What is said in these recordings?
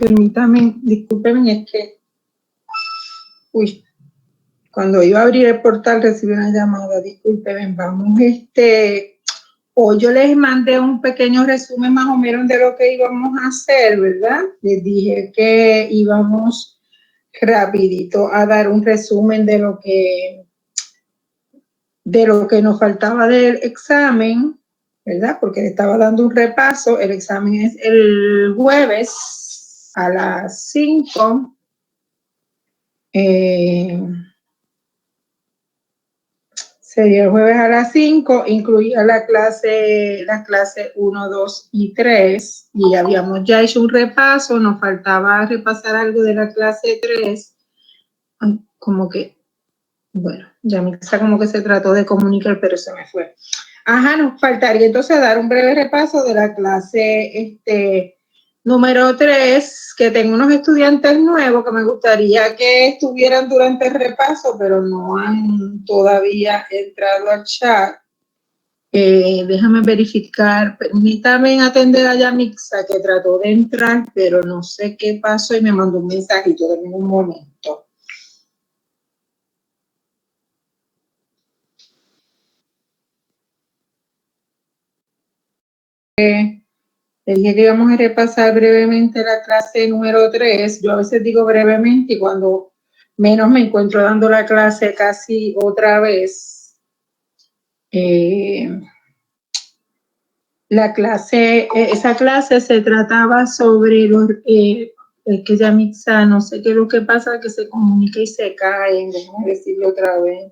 Permítame, discúlpenme, es que, cuando iba a abrir el portal recibí una llamada, discúlpenme, vamos, hoy yo les mandé un pequeño resumen más o menos de lo que íbamos a hacer, ¿verdad? Les dije que íbamos rapidito a dar un resumen de lo que nos faltaba del examen, ¿verdad? Porque le estaba dando un repaso. El examen es el jueves a las 5. Sería el jueves a las 5, incluía las clases 1, 2 y 3, y habíamos ya hecho un repaso, nos faltaba repasar algo de la clase 3, como que, bueno, ya me está como que se trató de comunicar, pero se me fue. Nos faltaría entonces dar un breve repaso de la clase número 3, que tengo unos estudiantes nuevos que me gustaría que estuvieran durante el repaso, pero no han todavía entrado al chat. Déjame verificar, permítame atender a Yamixa, que trató de entrar, pero no sé qué pasó y me mandó un mensajito de un momento. Le dije que íbamos a repasar brevemente la clase número 3. Yo a veces digo brevemente y cuando menos me encuentro dando la clase casi otra vez. Esa clase se trataba sobre que Yamixa, no sé qué es lo que pasa, que se comunica y se cae. Déjame decirlo otra vez.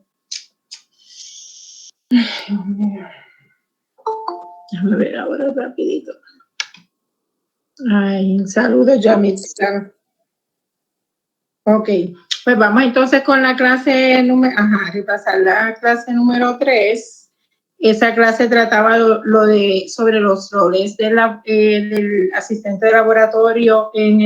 Déjame ver ahora rapidito. Saludos, Yamixa. Ok, pues vamos entonces con la clase repasar la clase número 3. Esa clase trataba sobre los roles del asistente de laboratorio en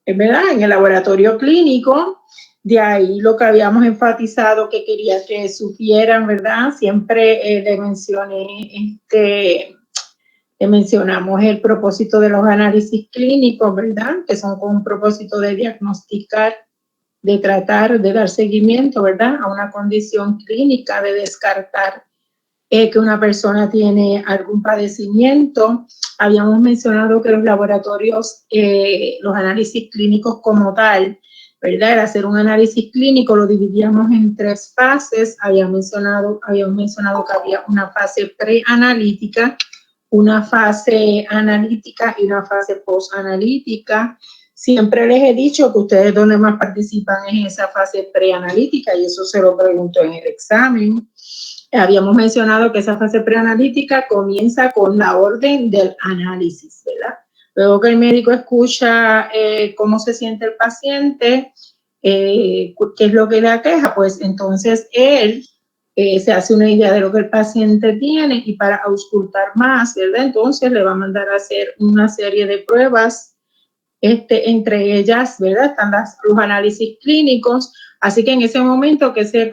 el laboratorio clínico. De ahí lo que habíamos enfatizado que quería que supieran, ¿verdad? Siempre le mencionamos el propósito de los análisis clínicos, ¿verdad? Que son con un propósito de diagnosticar, de tratar, de dar seguimiento, ¿verdad? A una condición clínica, de descartar que una persona tiene algún padecimiento. Habíamos mencionado que los laboratorios, los análisis clínicos como tal, ¿verdad? El hacer un análisis clínico lo dividíamos en 3 fases. Habíamos mencionado que había una fase preanalítica, una fase analítica y una fase postanalítica. Siempre les he dicho que ustedes donde más participan es en esa fase preanalítica, y eso se lo pregunto en el examen. Habíamos mencionado que esa fase preanalítica comienza con la orden del análisis, ¿verdad? Luego que el médico escucha cómo se siente el paciente, qué es lo que le aqueja, pues entonces él se hace una idea de lo que el paciente tiene, y para auscultar más, ¿verdad? Entonces le va a mandar a hacer una serie de pruebas, entre ellas, ¿verdad? Están los análisis clínicos. Así que en ese momento que ese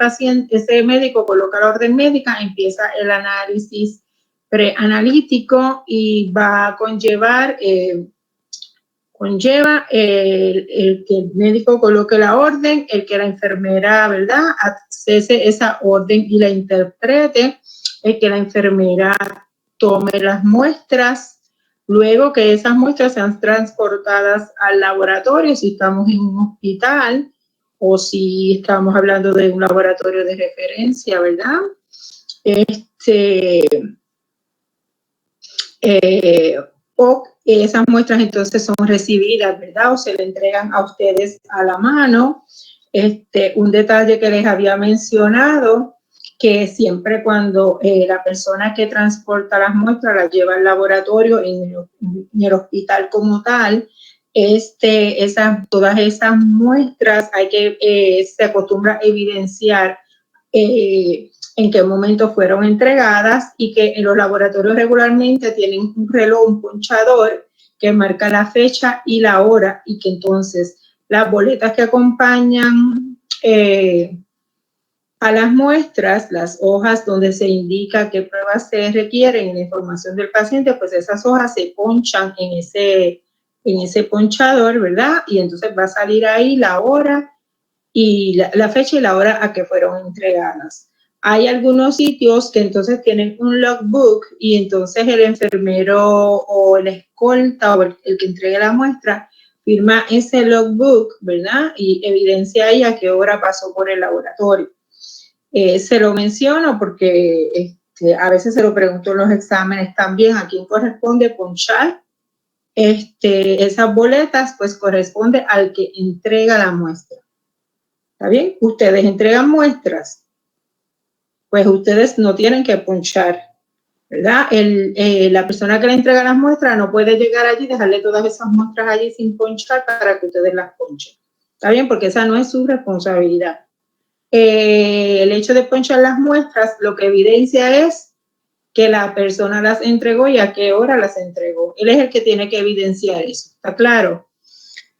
médico coloca la orden médica, empieza el análisis preanalítico y va a conlleva el que el médico coloque la orden, el que la enfermera, ¿verdad?, accese esa orden y la interprete, el que la enfermera tome las muestras, luego que esas muestras sean transportadas al laboratorio, si estamos en un hospital o si estamos hablando de un laboratorio de referencia, ¿verdad? O esas muestras entonces son recibidas, ¿verdad? O se le entregan a ustedes a la mano. Un detalle que les había mencionado, que siempre cuando la persona que transporta las muestras las lleva al laboratorio en el hospital como tal, todas esas muestras se acostumbra a evidenciar en qué momento fueron entregadas, y que en los laboratorios regularmente tienen un reloj, un ponchador que marca la fecha y la hora, y que entonces las boletas que acompañan a las muestras, las hojas donde se indica qué pruebas se requieren en la información del paciente, pues esas hojas se ponchan en ese ponchador, ¿verdad? Y entonces va a salir ahí la hora y la fecha y la hora a que fueron entregadas. Hay algunos sitios que entonces tienen un logbook y entonces el enfermero o el escolta o el que entregue la muestra firma ese logbook, ¿verdad? Y evidencia ahí a qué hora pasó por el laboratorio. Se lo menciono porque a veces se lo pregunto en los exámenes también a quién corresponde ponchar esas boletas, pues corresponde al que entrega la muestra. ¿Está bien? Ustedes entregan muestras, pues ustedes no tienen que ponchar, ¿verdad? La persona que le entrega las muestras no puede llegar allí y dejarle todas esas muestras allí sin ponchar para que ustedes las ponchen. ¿Está bien? Porque esa no es su responsabilidad. El hecho de ponchar las muestras lo que evidencia es que la persona las entregó y a qué hora las entregó. Él es el que tiene que evidenciar eso. ¿Está claro?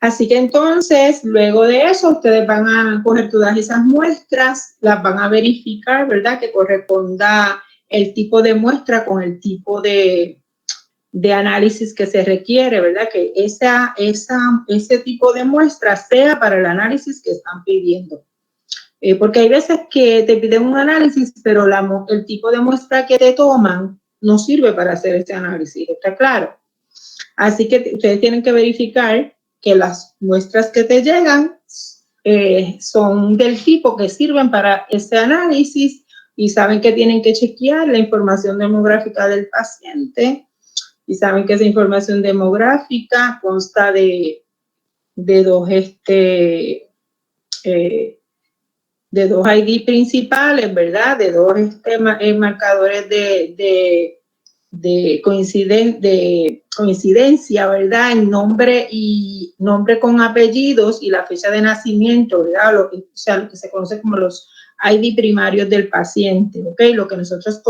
Así que entonces, luego de eso, ustedes van a coger todas esas muestras, las van a verificar, ¿verdad? Que corresponda el tipo de muestra con el tipo de análisis que se requiere, ¿verdad? Que ese tipo de muestra sea para el análisis que están pidiendo. Porque hay veces que te piden un análisis, pero el tipo de muestra que te toman no sirve para hacer ese análisis, ¿está claro? Así que ustedes tienen que verificar que las muestras que te llegan son del tipo que sirven para ese análisis y saben que tienen que chequear la información demográfica del paciente y saben que esa información demográfica consta de dos ID principales, ¿verdad? De dos marcadores de coincidencia, ¿verdad? En nombre con apellidos y la fecha de nacimiento, ¿verdad? Lo que se conoce como los ID primarios del paciente, ¿ok? Lo que nosotros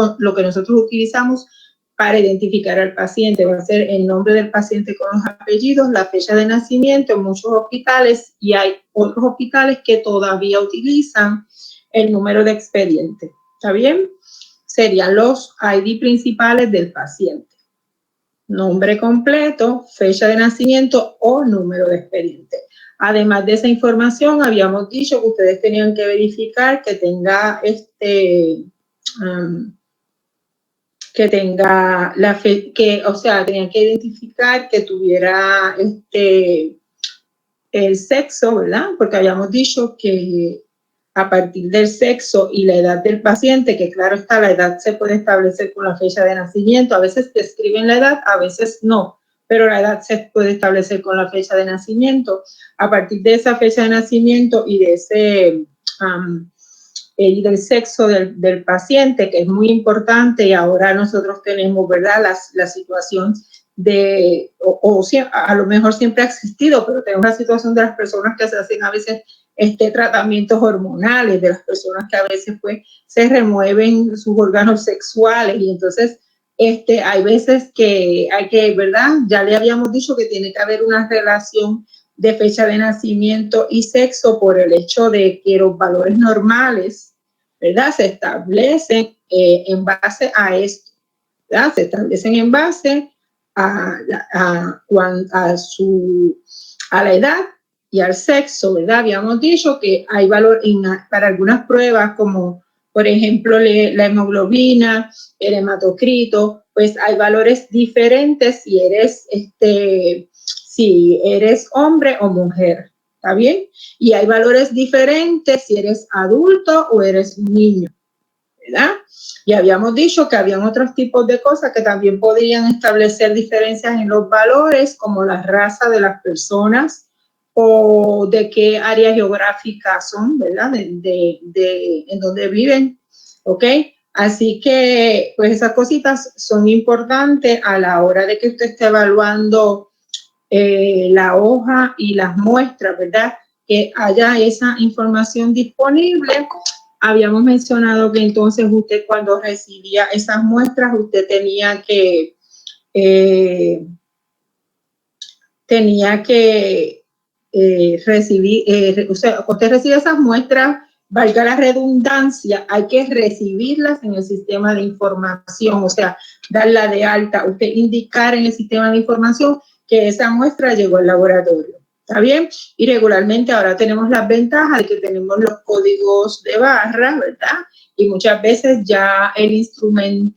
utilizamos para identificar al paciente va a ser el nombre del paciente con los apellidos, la fecha de nacimiento en muchos hospitales y hay otros hospitales que todavía utilizan el número de expediente. ¿Está bien? Serían los ID principales del paciente. Nombre completo, fecha de nacimiento o número de expediente. Además de esa información, habíamos dicho que ustedes tenían que verificar que tenga tenían que identificar que tuviera el sexo, ¿verdad? Porque habíamos dicho que a partir del sexo y la edad del paciente, que claro está, la edad se puede establecer con la fecha de nacimiento, a veces te escriben la edad, a veces no, pero la edad se puede establecer con la fecha de nacimiento. A partir de esa fecha de nacimiento y de y del sexo del paciente, que es muy importante, y ahora nosotros tenemos, ¿verdad?, la situación a lo mejor siempre ha existido, pero tenemos la situación de las personas que se hacen a veces tratamientos hormonales, de las personas que a veces pues se remueven sus órganos sexuales y entonces hay veces que hay que, ¿verdad? Ya le habíamos dicho que tiene que haber una relación de fecha de nacimiento y sexo por el hecho de que los valores normales, ¿verdad? Se establecen en base a esto, ¿verdad? Se establecen en base a la edad y al sexo, ¿verdad? Habíamos dicho que hay valor para algunas pruebas como, por ejemplo, la hemoglobina, el hematocrito, pues hay valores diferentes si eres hombre o mujer, ¿está bien? Y hay valores diferentes si eres adulto o eres un niño, ¿verdad? Y habíamos dicho que habían otros tipos de cosas que también podrían establecer diferencias en los valores, como la raza de las personas o de qué área geográfica son, ¿verdad? En donde viven, ¿ok? Así que, pues esas cositas son importantes a la hora de que usted esté evaluando la hoja y las muestras, ¿verdad? Que haya esa información disponible. Habíamos mencionado que entonces usted cuando recibía esas muestras, usted tenía que recibir, o sea, usted recibe esas muestras valga la redundancia, hay que recibirlas en el sistema de información, o sea, darla de alta, usted indicar en el sistema de información que esa muestra llegó al laboratorio. ¿Está bien? Y regularmente ahora tenemos las ventajas de que tenemos los códigos de barra, ¿verdad? Y muchas veces ya el instrumento,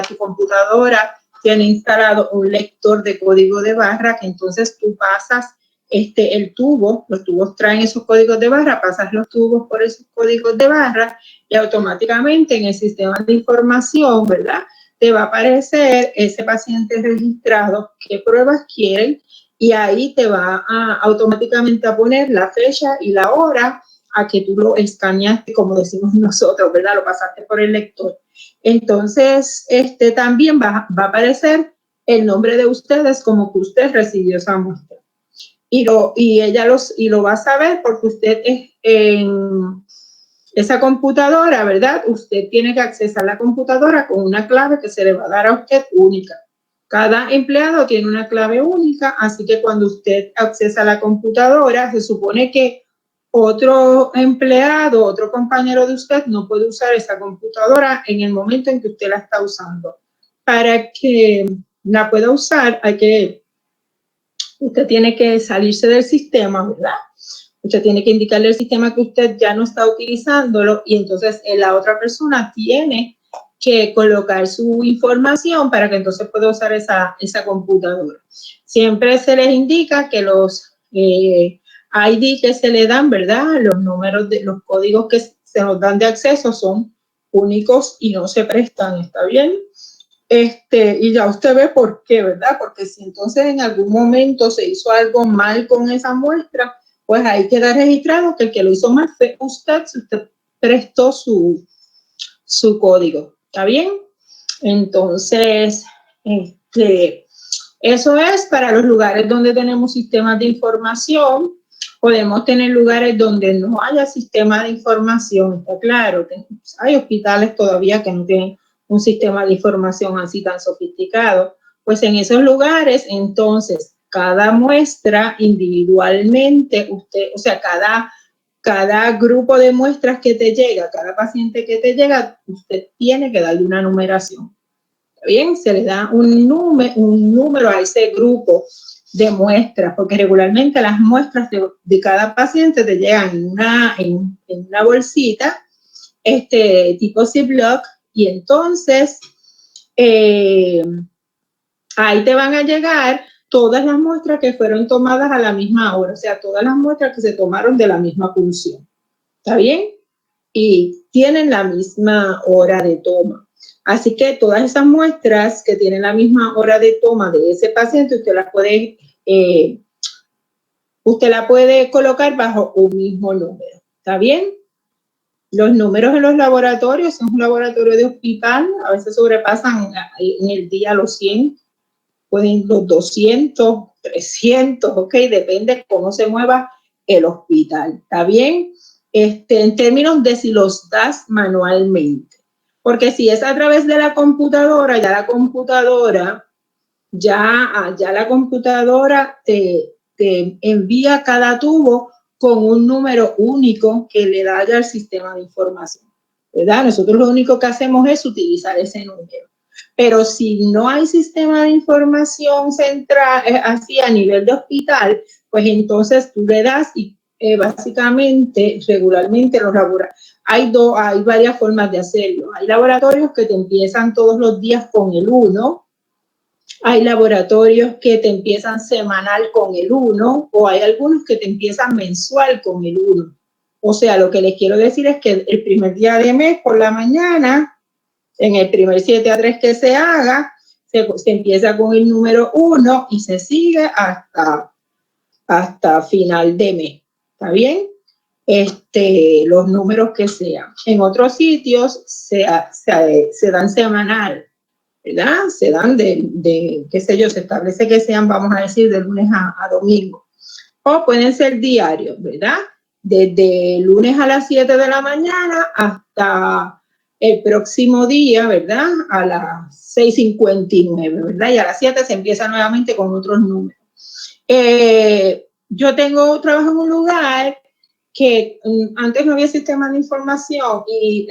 tu computadora tiene instalado un lector de código de barra que entonces tú pasas el tubo, los tubos traen esos códigos de barra, pasas los tubos por esos códigos de barra y automáticamente en el sistema de información, ¿verdad? Te va a aparecer ese paciente registrado, qué pruebas quieren, y ahí te va automáticamente a poner la fecha y la hora a que tú lo escaneaste, como decimos nosotros, ¿verdad? Lo pasaste por el lector. Entonces, también va a aparecer el nombre de ustedes como que usted recibió esa muestra. Y lo va a saber porque usted es en esa computadora, ¿verdad? Usted tiene que accesar la computadora con una clave que se le va a dar a usted única. Cada empleado tiene una clave única, así que cuando usted accesa a la computadora, se supone que otro empleado, otro compañero de usted no puede usar esa computadora en el momento en que usted la está usando. Para que la pueda usar, usted tiene que salirse del sistema, ¿verdad? Usted tiene que indicarle al sistema que usted ya no está utilizándolo y entonces la otra persona tiene que colocar su información para que entonces pueda usar esa computadora. Siempre se les indica que los ID que se le dan, ¿verdad? Los números, los códigos que se nos dan de acceso son únicos y no se prestan, ¿está bien? Y ya usted ve por qué, ¿verdad? Porque si entonces en algún momento se hizo algo mal con esa muestra, pues ahí queda registrado que el que lo hizo mal fue usted, si usted prestó su código. ¿Está bien? Entonces, eso es para los lugares donde tenemos sistemas de información. Podemos tener lugares donde no haya sistema de información, está claro. Hay hospitales todavía que no tienen un sistema de información así tan sofisticado. Pues en esos lugares, entonces, cada muestra individualmente, cada grupo de muestras que te llega, cada paciente que te llega, usted tiene que darle una numeración. Bien, se le da un número a ese grupo de muestras, porque regularmente las muestras de cada paciente te llegan en una bolsita, tipo Ziploc, y entonces ahí te van a llegar todas las muestras que fueron tomadas a la misma hora, o sea, todas las muestras que se tomaron de la misma punción. ¿Está bien? Y tienen la misma hora de toma. Así que todas esas muestras que tienen la misma hora de toma de ese paciente, usted la puede colocar bajo un mismo número. ¿Está bien? Los números en los laboratorios, en un laboratorio de hospital, a veces sobrepasan en el día los 100, pueden los 200, 300, ok, depende cómo se mueva el hospital. ¿Está bien? En términos de si los das manualmente. Porque si es a través de la computadora, ya la computadora te envía cada tubo con un número único que le da ya al sistema de información, ¿verdad? Nosotros lo único que hacemos es utilizar ese número. Pero si no hay sistema de información central, así a nivel de hospital, pues entonces tú le das y básicamente, regularmente los laboratorios, hay varias formas de hacerlo. Hay laboratorios que te empiezan todos los días con el 1, hay laboratorios que te empiezan semanal con el 1, o hay algunos que te empiezan mensual con el 1. O sea, lo que les quiero decir es que el primer día de mes por la mañana, en el primer 7-3 que se haga, se empieza con el número 1 y se sigue hasta final de mes. ¿Está bien? Los números que sean. En otros sitios se dan semanal, ¿verdad? Se dan qué sé yo, se establece que sean, vamos a decir, de lunes a domingo. O pueden ser diarios, ¿verdad? Desde lunes a las 7 de la mañana hasta el próximo día, ¿verdad? A las 6:59, ¿verdad? Y a las 7 se empieza nuevamente con otros números. Yo trabajo en un lugar que antes no había sistema de información y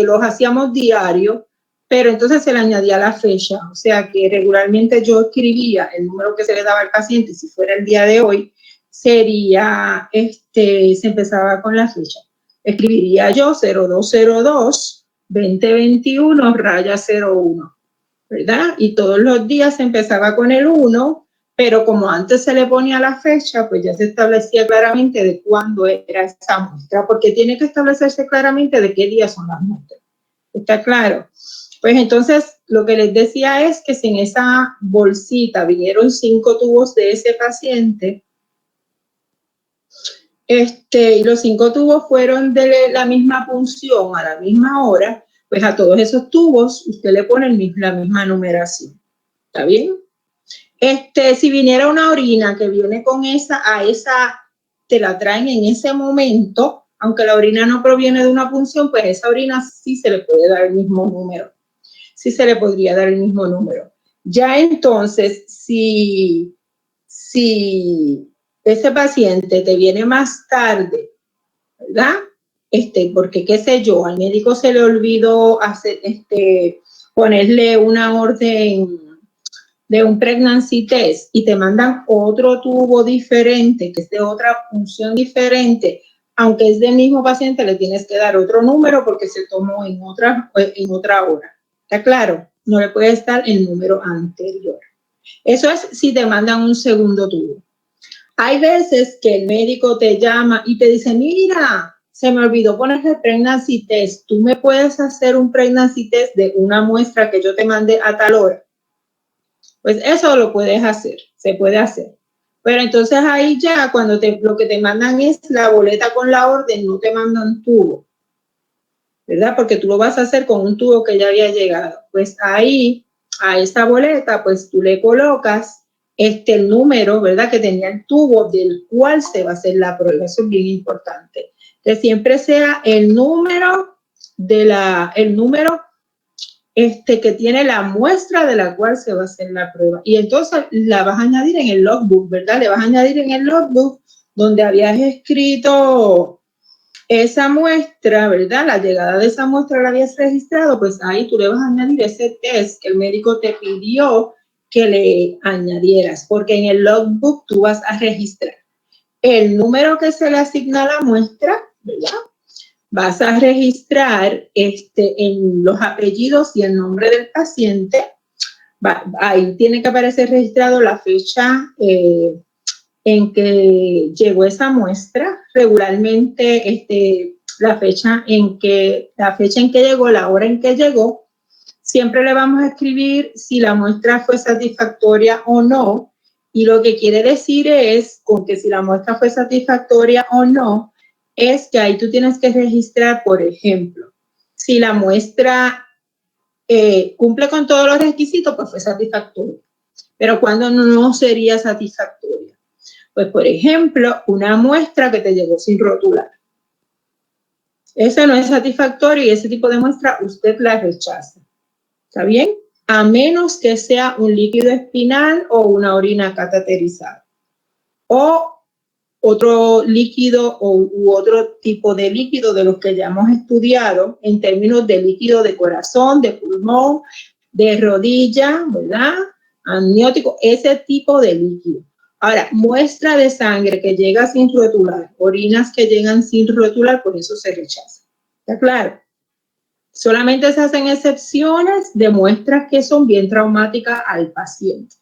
los hacíamos diario, pero entonces se le añadía la fecha, o sea que regularmente yo escribía el número que se le daba al paciente, si fuera el día de hoy, sería, se empezaba con la fecha. Escribiría yo 0202-2021-01, ¿verdad? Y todos los días se empezaba con el 1, pero como antes se le ponía la fecha, pues ya se establecía claramente de cuándo era esa muestra, porque tiene que establecerse claramente de qué día son las muestras. ¿Está claro? Pues entonces, lo que les decía es que si en esa bolsita vinieron 5 tubos de ese paciente, y los 5 tubos fueron de la misma punción a la misma hora, pues a todos esos tubos usted le pone la misma numeración. ¿Está bien? Si viniera una orina que viene con esa te la traen en ese momento, aunque la orina no proviene de una punción, pues esa orina sí se le puede dar el mismo número. Sí se le podría dar el mismo número. Ya entonces, si ese paciente te viene más tarde, ¿verdad? Porque qué sé yo, al médico se le olvidó hacer, ponerle una orden de un pregnancy test y te mandan otro tubo diferente, que es de otra función diferente, aunque es del mismo paciente, le tienes que dar otro número porque se tomó en otra hora. ¿Está claro? No le puede estar el número anterior. Eso es si te mandan un segundo tubo. Hay veces que el médico te llama y te dice, mira, se me olvidó poner el pregnancy test. ¿Tú me puedes hacer un pregnancy test de una muestra que yo te mandé a tal hora? Pues eso lo puedes hacer, se puede hacer. Pero entonces ahí ya cuando lo que te mandan es la boleta con la orden, no te mandan tubo, ¿verdad? Porque tú lo vas a hacer con un tubo que ya había llegado. Pues ahí, a esa boleta, pues tú le colocas el número, ¿verdad? Que tenía el tubo del cual se va a hacer la prueba. Eso es bien importante. Que siempre sea el número que tiene la muestra de la cual se va a hacer la prueba. Y entonces la vas a añadir en el logbook, ¿verdad? Le vas a añadir en el logbook donde habías escrito esa muestra, ¿verdad? La llegada de esa muestra la habías registrado, pues ahí tú le vas a añadir ese test que el médico te pidió que le añadieras, porque en el logbook tú vas a registrar el número que se le asigna a la muestra, ¿verdad? Vas a registrar en los apellidos y el nombre del paciente. Ahí tiene que aparecer registrado la fecha en que llegó esa muestra, regularmente la fecha en que llegó, la hora en que llegó. Siempre le vamos a escribir si la muestra fue satisfactoria o no, y lo que quiere decir es con que si la muestra fue satisfactoria o no, es que ahí tú tienes que registrar, por ejemplo, si la muestra cumple con todos los requisitos, pues fue satisfactoria. Pero cuando no sería satisfactoria, pues por ejemplo, una muestra que te llegó sin rotular. Esa no es satisfactoria y ese tipo de muestra usted la rechaza. ¿Está bien? A menos que sea un líquido espinal o una orina cateterizada. O otro líquido u otro tipo de líquido de los que ya hemos estudiado en términos de líquido de corazón, de pulmón, de rodilla, ¿verdad? Amniótico, ese tipo de líquido. Ahora, muestra de sangre que llega sin rotular, orinas que llegan sin rotular, por eso se rechaza. ¿Está claro? Solamente se hacen excepciones de muestras que son bien traumáticas al paciente.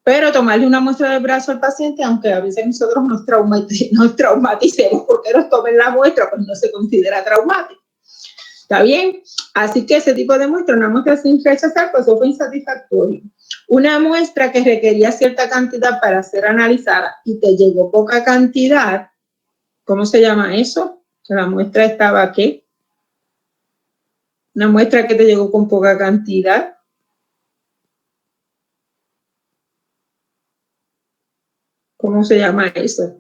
Pero tomarle una muestra del brazo al paciente, aunque a veces nosotros nos traumaticemos porque nos tomen la muestra, pues no se considera traumático. ¿Está bien? Así que ese tipo de muestra, una muestra sin rechazar, pues eso fue insatisfactorio. Una muestra que requería cierta cantidad para ser analizada y te llegó poca cantidad, ¿cómo se llama eso? Que la muestra estaba ¿qué? Una muestra que te llegó con poca cantidad. ¿Cómo se llama eso?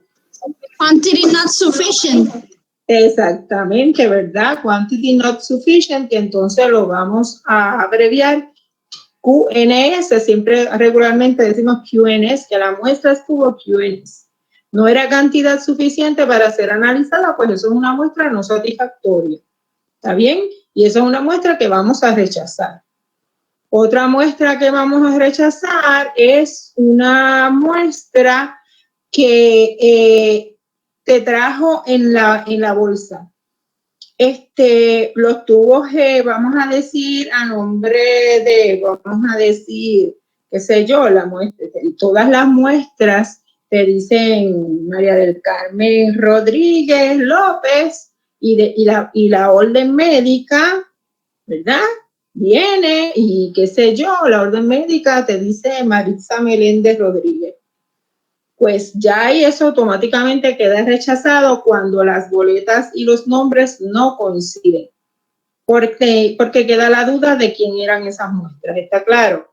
Quantity not sufficient. Exactamente, ¿verdad? Quantity not sufficient, que entonces lo vamos a abreviar QNS, siempre regularmente decimos QNS, que la muestra estuvo QNS. no era cantidad suficiente para ser analizada, pues eso es una muestra no satisfactoria. ¿Está bien? Y eso es una muestra que vamos a rechazar. Otra muestra que vamos a rechazar es una muestra que te trajo en la bolsa. Los tubos, vamos a decir, a nombre de, vamos a decir, qué sé yo, todas las muestras te dicen María del Carmen Rodríguez López y la orden médica, ¿verdad? Viene y qué sé yo, la orden médica te dice Maritza Meléndez Rodríguez. Pues ya ahí eso automáticamente queda rechazado cuando las boletas y los nombres no coinciden. Porque queda la duda de quién eran esas muestras, ¿está claro?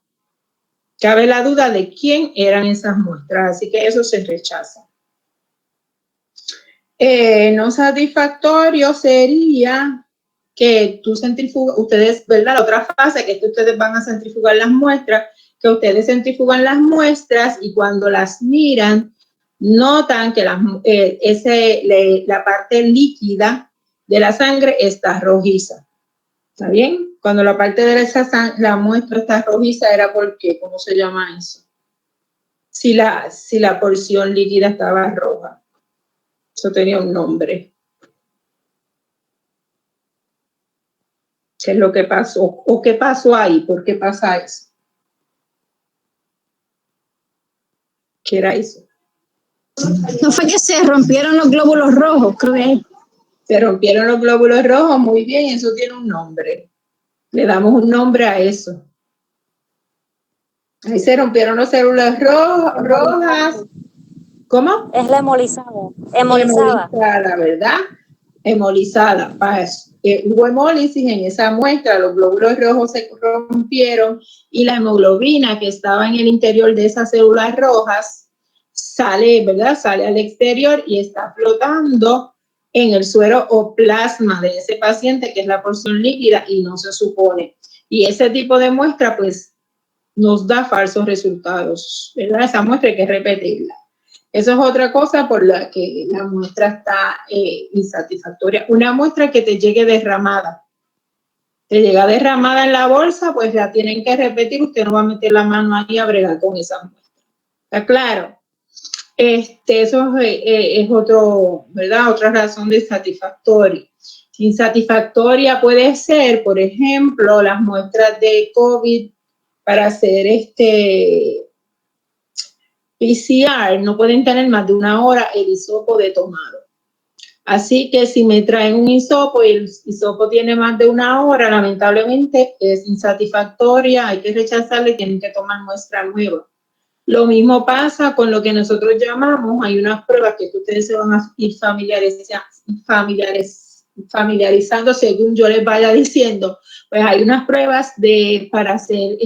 Cabe la duda de quién eran esas muestras, así que eso se rechaza. No satisfactorio sería que tú centrifugas, ustedes, ¿verdad? La otra fase que es que ustedes van a centrifugar las muestras, que ustedes centrifugan las muestras y cuando las miran, notan que la parte líquida de la sangre está rojiza. ¿Está bien? Cuando la parte de la muestra está rojiza, ¿era por qué? ¿Cómo se llama eso? Si la porción líquida estaba roja. Eso tenía un nombre. ¿Qué es lo que pasó? ¿O qué pasó ahí? ¿Por qué pasa eso? ¿Qué era eso? No fue que se rompieron los glóbulos rojos, creo que. Se rompieron los glóbulos rojos, muy bien, eso tiene un nombre. Le damos un nombre a eso. Ahí se rompieron las células rojas. ¿Cómo? Es la hemolizada. Hemolizada, ¿verdad? Hemolizada. Hubo hemólisis en esa muestra, los glóbulos rojos se rompieron y la hemoglobina que estaba en el interior de esas células rojas sale, ¿verdad? Sale al exterior y está flotando en el suero o plasma de ese paciente, que es la porción líquida, y no se supone. Y ese tipo de muestra, pues, nos da falsos resultados, ¿verdad? Esa muestra hay que repetirla. Eso es otra cosa por la que la muestra está insatisfactoria. Una muestra que te llegue derramada. Te llega derramada en la bolsa, pues la tienen que repetir. Usted no va a meter la mano ahí a bregar con esa muestra. ¿Está claro? Eso es ¿verdad? Otra razón de insatisfactoria. Insatisfactoria puede ser, por ejemplo, las muestras de COVID para hacer PCR, no pueden tener más de 1 hora el hisopo de tomado. Así que si me traen un hisopo y el hisopo tiene más de 1 hora, lamentablemente es insatisfactoria, hay que rechazarle y tienen que tomar muestra nueva. Lo mismo pasa con lo que nosotros llamamos, hay unas pruebas que ustedes se van a ir familiarizando según yo les vaya diciendo. Pues hay unas pruebas para hacer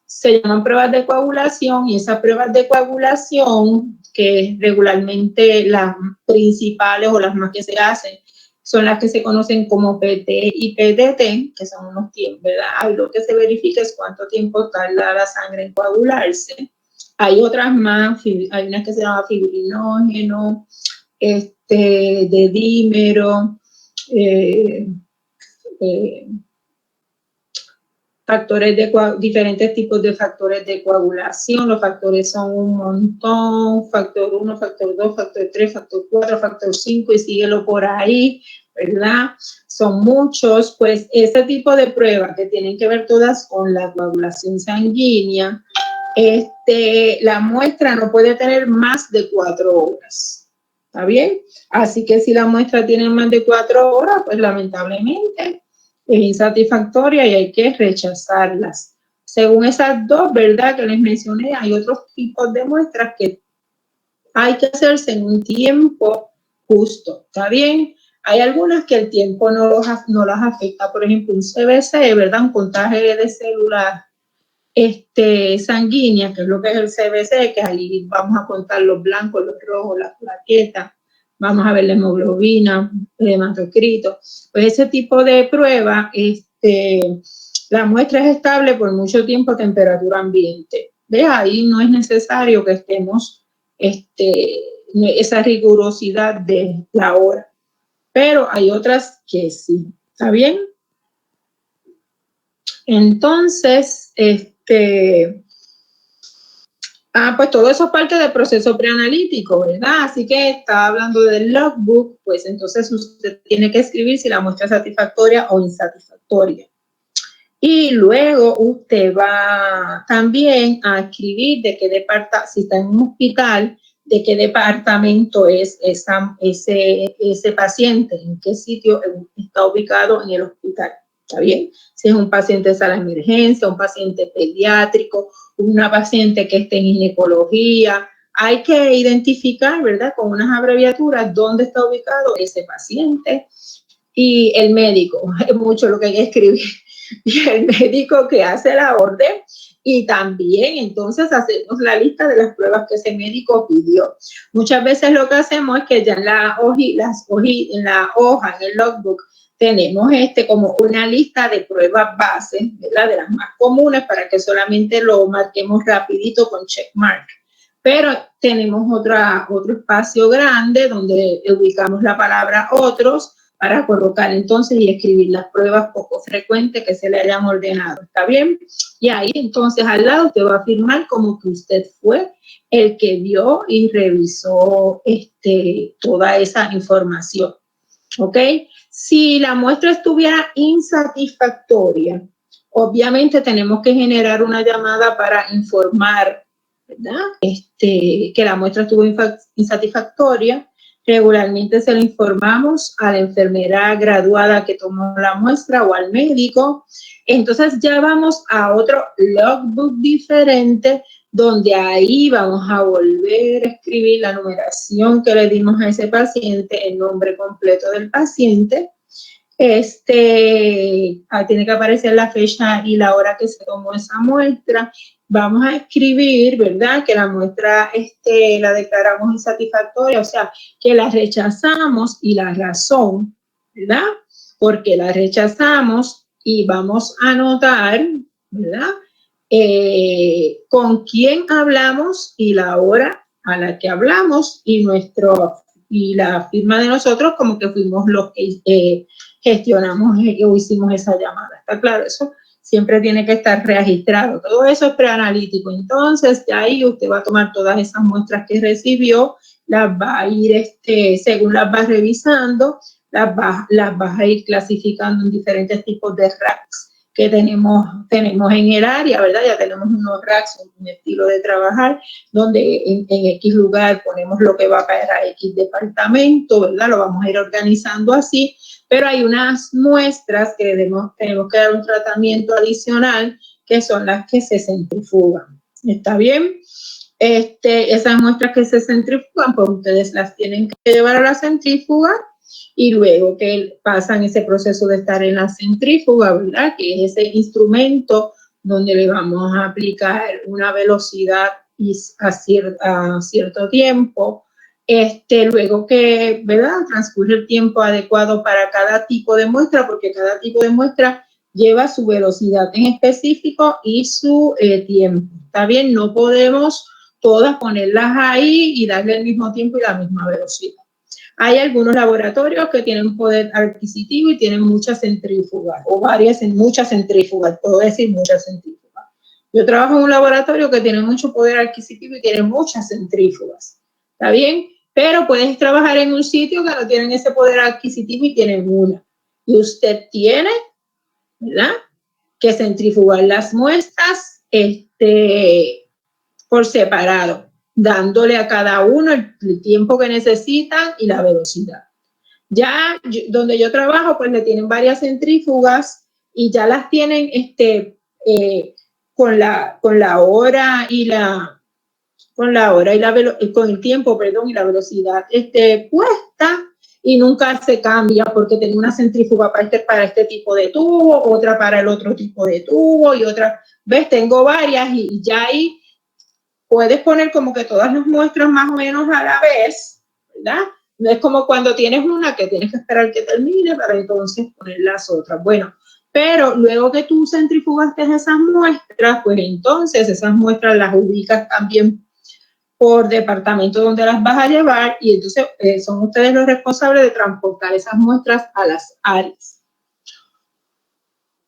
se llaman pruebas de coagulación, y esas pruebas de coagulación, que regularmente las principales o las más que se hacen, son las que se conocen como PT y PTT, que son unos tiempos, ¿verdad? Ahí lo que se verifica es cuánto tiempo tarda la sangre en coagularse. Hay otras más, hay unas que se llaman fibrinógeno, de dímero, diferentes tipos de factores de coagulación. Los factores son un montón: factor 1, factor 2, factor 3, factor 4, factor 5 y síguelo por ahí, ¿verdad? Son muchos. Pues ese tipo de pruebas que tienen que ver todas con la coagulación sanguínea, la muestra no puede tener más de 4 horas. ¿Está bien? Así que si la muestra tiene más de 4 horas, pues lamentablemente es insatisfactoria y hay que rechazarlas. Según esas dos, ¿verdad?, que les mencioné, hay otros tipos de muestras que hay que hacerse en un tiempo justo. ¿Está bien? Hay algunas que el tiempo no las afecta. Por ejemplo, un CBC, ¿verdad?, un contagio de células sanguíneas, que es lo que es el CBC, que ahí vamos a contar los blancos, los rojos, las plaquetas, vamos a ver la hemoglobina, el hematocrito. Pues ese tipo de prueba, la muestra es estable por mucho tiempo a temperatura ambiente. ¿Ves? Ahí no es necesario que estemos esa rigurosidad de la hora. Pero hay otras que sí. ¿Está bien? Entonces, pues todo eso es parte del proceso preanalítico, ¿verdad? Así que estaba hablando del logbook, pues entonces usted tiene que escribir si la muestra es satisfactoria o insatisfactoria. Y luego usted va también a escribir de qué departamento, si está en un hospital, de qué departamento es ese paciente, en qué sitio está ubicado en el hospital. ¿Está bien? Si es un paciente de sala de emergencia, un paciente pediátrico, una paciente que esté en ginecología, hay que identificar, ¿verdad? Con unas abreviaturas dónde está ubicado ese paciente y el médico. Es mucho lo que hay que escribir. Y el médico que hace la orden y también entonces hacemos la lista de las pruebas que ese médico pidió. Muchas veces lo que hacemos es que ya en la hoja, en el logbook, tenemos como una lista de pruebas bases, ¿verdad? De las más comunes para que solamente lo marquemos rapidito con check mark. Pero tenemos otro espacio grande donde ubicamos la palabra otros para colocar entonces y escribir las pruebas poco frecuentes que se le hayan ordenado. ¿Está bien? Y ahí entonces al lado usted va a firmar como que usted fue el que vio y revisó toda esa información. ¿Ok? Si la muestra estuviera insatisfactoria, obviamente tenemos que generar una llamada para informar, ¿verdad? Que la muestra estuvo insatisfactoria. Regularmente se lo informamos a la enfermera graduada que tomó la muestra o al médico. Entonces ya vamos a otro logbook diferente donde ahí vamos a volver a escribir la numeración que le dimos a ese paciente, el nombre completo del paciente. Tiene que aparecer la fecha y la hora que se tomó esa muestra. Vamos a escribir, ¿verdad? Que la muestra la declaramos insatisfactoria, o sea, que la rechazamos y la razón, ¿verdad? Porque la rechazamos y vamos a anotar, ¿verdad? Con quién hablamos y la hora a la que hablamos y la firma de nosotros como que fuimos los que gestionamos o hicimos esa llamada. ¿Está claro? Eso siempre tiene que estar registrado. Todo eso es preanalítico. Entonces, de ahí usted va a tomar todas esas muestras que recibió, las va a ir, según las va revisando, las vas a ir clasificando en diferentes tipos de racks que tenemos en el área, ¿verdad? Ya tenemos unos racks, un estilo de trabajar, donde en X lugar ponemos lo que va para X departamento, ¿verdad? Lo vamos a ir organizando así, pero hay unas muestras que tenemos que dar un tratamiento adicional, que son las que se centrifugan. ¿Está bien? Esas muestras que se centrifugan, pues ustedes las tienen que llevar a la centrífuga y luego que pasan ese proceso de estar en la centrífuga, ¿verdad? Que es ese instrumento donde le vamos a aplicar una velocidad a cierto tiempo. Luego que, ¿verdad? Transcurre el tiempo adecuado para cada tipo de muestra, porque cada tipo de muestra lleva su velocidad en específico y su tiempo. ¿Está bien? No podemos todas ponerlas ahí y darle el mismo tiempo y la misma velocidad. Hay algunos laboratorios que tienen poder adquisitivo y tienen muchas centrífugas, o muchas centrífugas, puedo decir muchas centrífugas. Yo trabajo en un laboratorio que tiene mucho poder adquisitivo y tiene muchas centrífugas. ¿Está bien? Pero puedes trabajar en un sitio que no tienen ese poder adquisitivo y tienen una. Y usted tiene, ¿verdad?, que centrifugar las muestras por separado, dándole a cada uno el tiempo que necesitan y la velocidad. Ya donde yo trabajo, pues le tienen varias centrífugas y ya las tienen con la hora y con el tiempo, perdón, y la velocidad puesta, y nunca se cambia porque tengo una centrífuga para este tipo de tubo, otra para el otro tipo de tubo y otra, ¿ves? Tengo varias y ya ahí puedes poner como que todas las muestras más o menos a la vez, ¿verdad? No es como cuando tienes una que tienes que esperar que termine para entonces poner las otras. Bueno, pero luego que tú centrifugaste esas muestras, pues entonces esas muestras las ubicas también por departamento donde las vas a llevar y entonces son ustedes los responsables de transportar esas muestras a las áreas.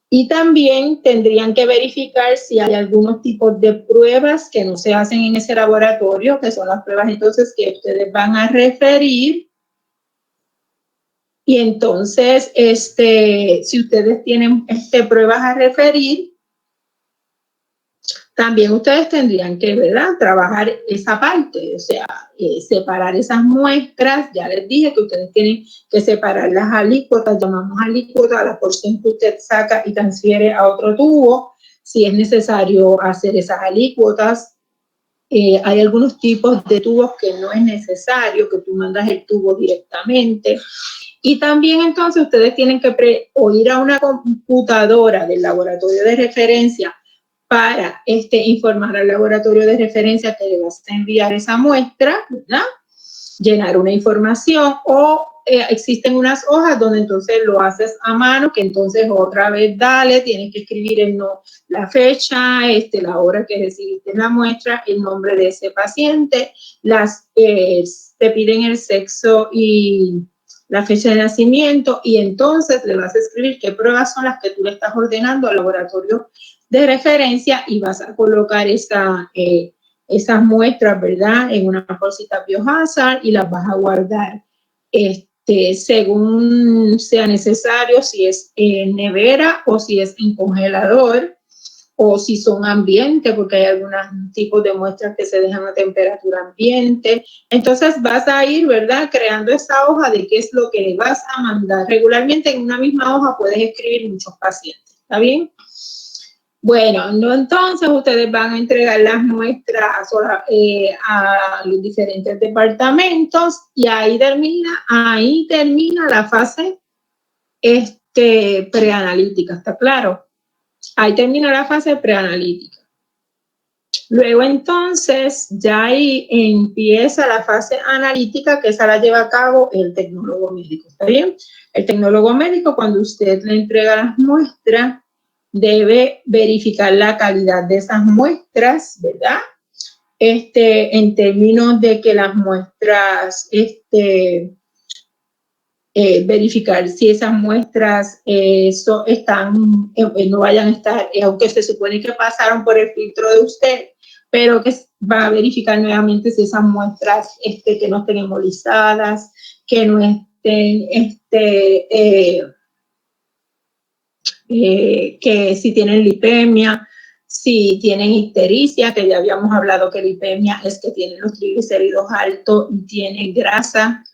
Y también tendrían que verificar si hay algunos tipos de pruebas que no se hacen en ese laboratorio, que son las pruebas entonces que ustedes van a referir. Y entonces, si ustedes tienen pruebas a referir, también ustedes tendrían que, ¿verdad?, trabajar esa parte, o sea, separar esas muestras. Ya les dije que ustedes tienen que separar las alícuotas, llamamos alícuotas a la porción que usted saca y transfiere a otro tubo, si es necesario hacer esas alícuotas. Hay algunos tipos de tubos que no es necesario, que tú mandas el tubo directamente. Y también entonces ustedes tienen que ir a una computadora del laboratorio de referencia para informar al laboratorio de referencia que le vas a enviar esa muestra, ¿verdad? Llenar una información o existen unas hojas donde entonces lo haces a mano, que entonces otra vez tienes que escribir la fecha, la hora que recibiste la muestra, el nombre de ese paciente, te piden el sexo y la fecha de nacimiento y entonces le vas a escribir qué pruebas son las que tú le estás ordenando al laboratorio de referencia y vas a colocar esas muestras, ¿verdad?, en una bolsita biohazard y las vas a guardar según sea necesario, si es en nevera o si es en congelador o si son ambiente, porque hay algunos tipos de muestras que se dejan a temperatura ambiente. Entonces vas a ir, ¿verdad?, creando esa hoja de qué es lo que le vas a mandar. Regularmente en una misma hoja puedes escribir muchos pacientes, ¿está bien? Bueno, entonces ustedes van a entregar las muestras a los diferentes departamentos y ahí termina la fase preanalítica, ¿está claro? Ahí termina la fase preanalítica. Luego entonces ya ahí empieza la fase analítica, que esa la lleva a cabo el tecnólogo médico, ¿está bien? El tecnólogo médico, cuando usted le entrega las muestras, debe verificar la calidad de esas muestras, ¿verdad? En términos de que las muestras, verificar si esas muestras no vayan a estar, aunque se supone que pasaron por el filtro de usted, pero que va a verificar nuevamente si esas muestras que no estén embolizadas, que no estén, que si tienen lipemia, si tienen ictericia, que ya habíamos hablado que lipemia es que tienen los triglicéridos altos y tienen grasa,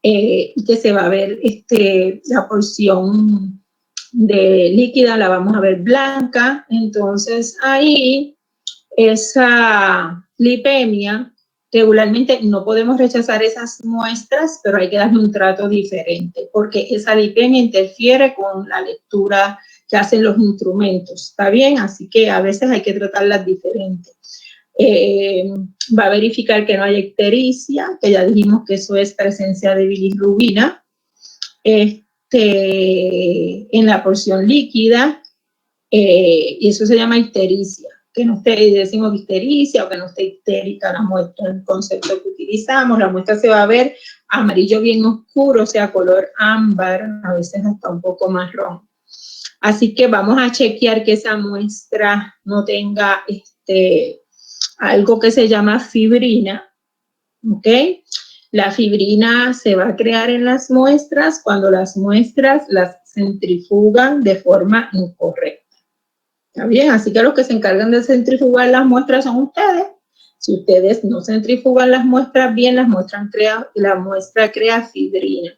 que se va a ver la porción de líquida, la vamos a ver blanca. Entonces ahí esa lipemia, regularmente no podemos rechazar esas muestras, pero hay que darle un trato diferente porque esa lipemia interfiere con la lectura que hacen los instrumentos, ¿está bien? Así que a veces hay que tratarlas diferentes. Va a verificar que no hay ictericia, que ya dijimos que eso es presencia de bilirrubina en la porción líquida, y eso se llama ictericia, que no esté, decimos ictericia o que no esté ictérica la muestra, el concepto que utilizamos. La muestra se va a ver amarillo bien oscuro, o sea, color ámbar, a veces hasta un poco marrón. Así que vamos a chequear que esa muestra no tenga algo que se llama fibrina, ¿ok? La fibrina se va a crear en las muestras cuando las muestras las centrifugan de forma incorrecta. ¿Está bien? Así que los que se encargan de centrifugar las muestras son ustedes. Si ustedes no centrifugan las muestras bien, la muestra crea fibrina.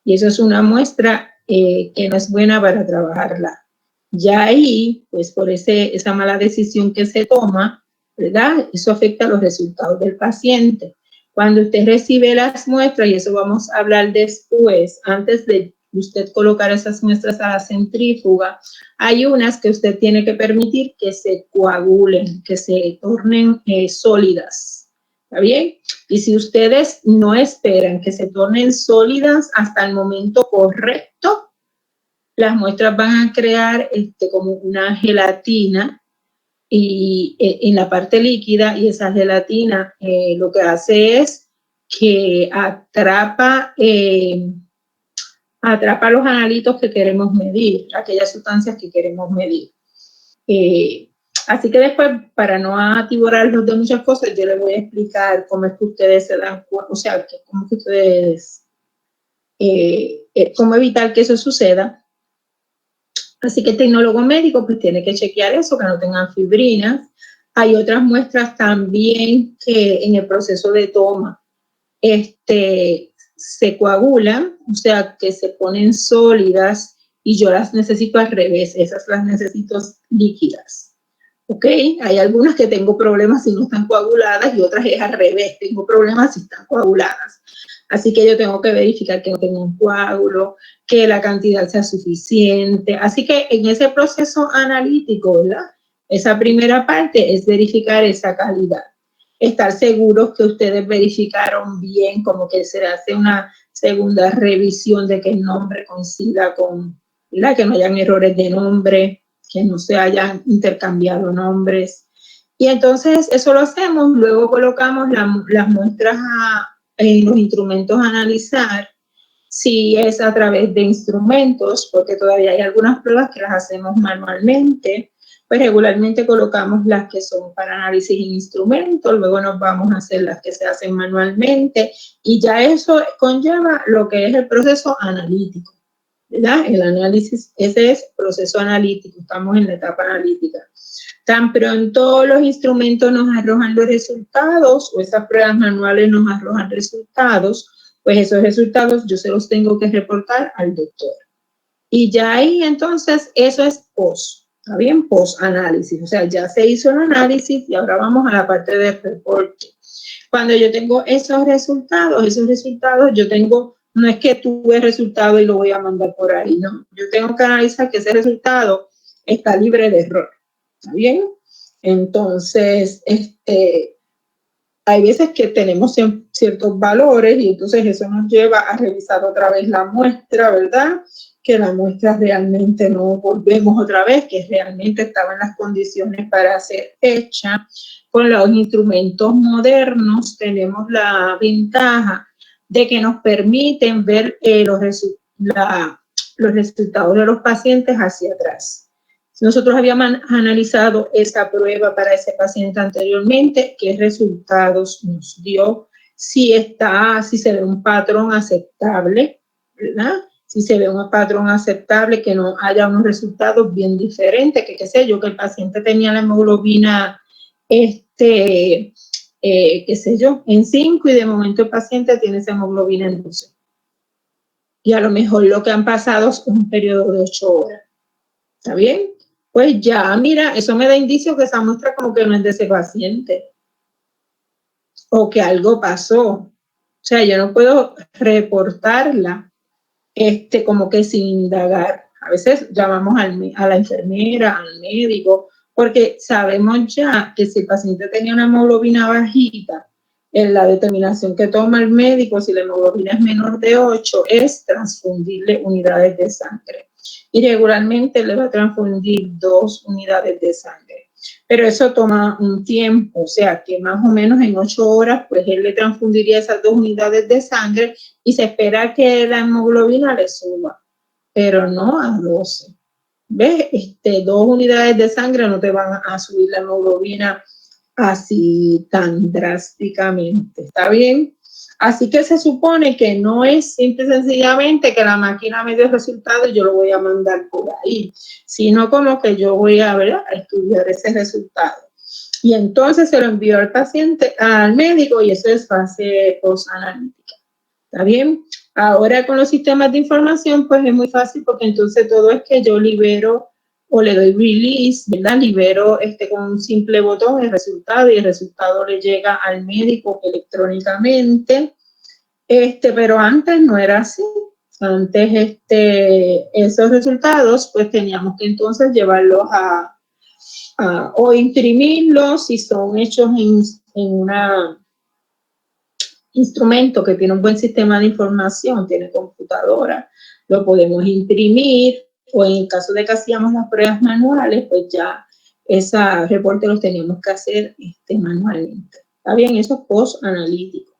Y eso es una muestra que no es buena para trabajarla. Ya ahí, pues por esa mala decisión que se toma, ¿verdad? Eso afecta los resultados del paciente. Cuando usted recibe las muestras, y eso vamos a hablar después, antes de usted colocar esas muestras a la centrífuga, hay unas que usted tiene que permitir que se coagulen, que se tornen sólidas. ¿Está bien? Y si ustedes no esperan que se tornen sólidas hasta el momento correcto, las muestras van a crear como una gelatina y en la parte líquida, y esa gelatina lo que hace es que atrapa los analitos que queremos medir, aquellas sustancias que queremos medir. Así que después, para no atiborrarlos de muchas cosas, yo les voy a explicar cómo es que ustedes se dan cuenta, o sea, cómo que ustedes, cómo evitar que eso suceda. Así que el tecnólogo médico pues tiene que chequear eso, que no tengan fibrinas. Hay otras muestras también que en el proceso de toma se coagulan, o sea, que se ponen sólidas y yo las necesito al revés, esas las necesito líquidas. ¿Ok? Hay algunas que tengo problemas si no están coaguladas y otras es al revés, tengo problemas si están coaguladas. Así que yo tengo que verificar que no tengo un coágulo, que la cantidad sea suficiente. Así que en ese proceso analítico, ¿verdad? Esa primera parte es verificar esa calidad. Estar seguros que ustedes verificaron bien, como que se hace una segunda revisión de que el nombre coincida con, ¿verdad? Que no hayan errores de nombre, que no se hayan intercambiado nombres. Y entonces eso lo hacemos, luego colocamos las muestras en los instrumentos a analizar, si es a través de instrumentos, porque todavía hay algunas pruebas que las hacemos manualmente, pues regularmente colocamos las que son para análisis en instrumentos, luego nos vamos a hacer las que se hacen manualmente, y ya eso conlleva lo que es el proceso analítico, ¿verdad? El análisis, ese es proceso analítico, estamos en la etapa analítica. Tan pronto los instrumentos nos arrojan los resultados o esas pruebas manuales nos arrojan resultados, pues esos resultados yo se los tengo que reportar al doctor. Y ya ahí entonces eso es post, ¿está bien? Post-análisis, o sea, ya se hizo el análisis y ahora vamos a la parte del reporte. Cuando yo tengo esos resultados yo tengo, no es que tuve el resultado y lo voy a mandar por ahí, no. Yo tengo que analizar que ese resultado está libre de error. ¿Está bien? Entonces, hay veces que tenemos ciertos valores y entonces eso nos lleva a revisar otra vez la muestra, ¿verdad? Que la muestra realmente no volvemos otra vez, que realmente estaba en las condiciones para ser hecha. Con los instrumentos modernos tenemos la ventaja de que nos permiten ver los resultados de los pacientes hacia atrás. Nosotros habíamos analizado esa prueba para ese paciente anteriormente, qué resultados nos dio, si se ve un patrón aceptable, ¿verdad? Si se ve un patrón aceptable, que no haya unos resultados bien diferentes, que qué sé yo, que el paciente tenía la hemoglobina, qué sé yo, en 5 y de momento el paciente tiene esa hemoglobina en 12. Y a lo mejor lo que han pasado es un periodo de 8 horas. ¿Está bien? Pues ya, mira, eso me da indicio que esa muestra como que no es de ese paciente. O que algo pasó. O sea, yo no puedo reportarla como que sin indagar. A veces llamamos a la enfermera, al médico, porque sabemos ya que si el paciente tenía una hemoglobina bajita, en la determinación que toma el médico, si la hemoglobina es menor de 8, es transfundirle unidades de sangre. Y regularmente le va a transfundir 2 unidades de sangre. Pero eso toma un tiempo, o sea que más o menos en 8 horas, pues él le transfundiría esas 2 unidades de sangre y se espera que la hemoglobina le suba, pero no a 12. ¿Ves? 2 unidades de sangre no te van a subir la hemoglobina así tan drásticamente, ¿está bien? Así que se supone que no es simple y sencillamente que la máquina me dé el resultado y yo lo voy a mandar por ahí, sino como que yo voy a estudiar ese resultado. Y entonces se lo envío al paciente, al médico, y eso es fase post-analítica. ¿Está bien? Ahora con los sistemas de información, pues es muy fácil porque entonces todo es que yo libero o le doy release, ¿verdad? Libero con un simple botón el resultado y el resultado le llega al médico electrónicamente. Pero antes no era así. Antes esos resultados pues teníamos que entonces llevarlos o imprimirlos si son hechos en un instrumento que tiene un buen sistema de información, tiene computadora, lo podemos imprimir, o en el caso de que hacíamos las pruebas manuales, pues ya esos reportes los teníamos que hacer manualmente. ¿Está bien? Eso es post-analítico.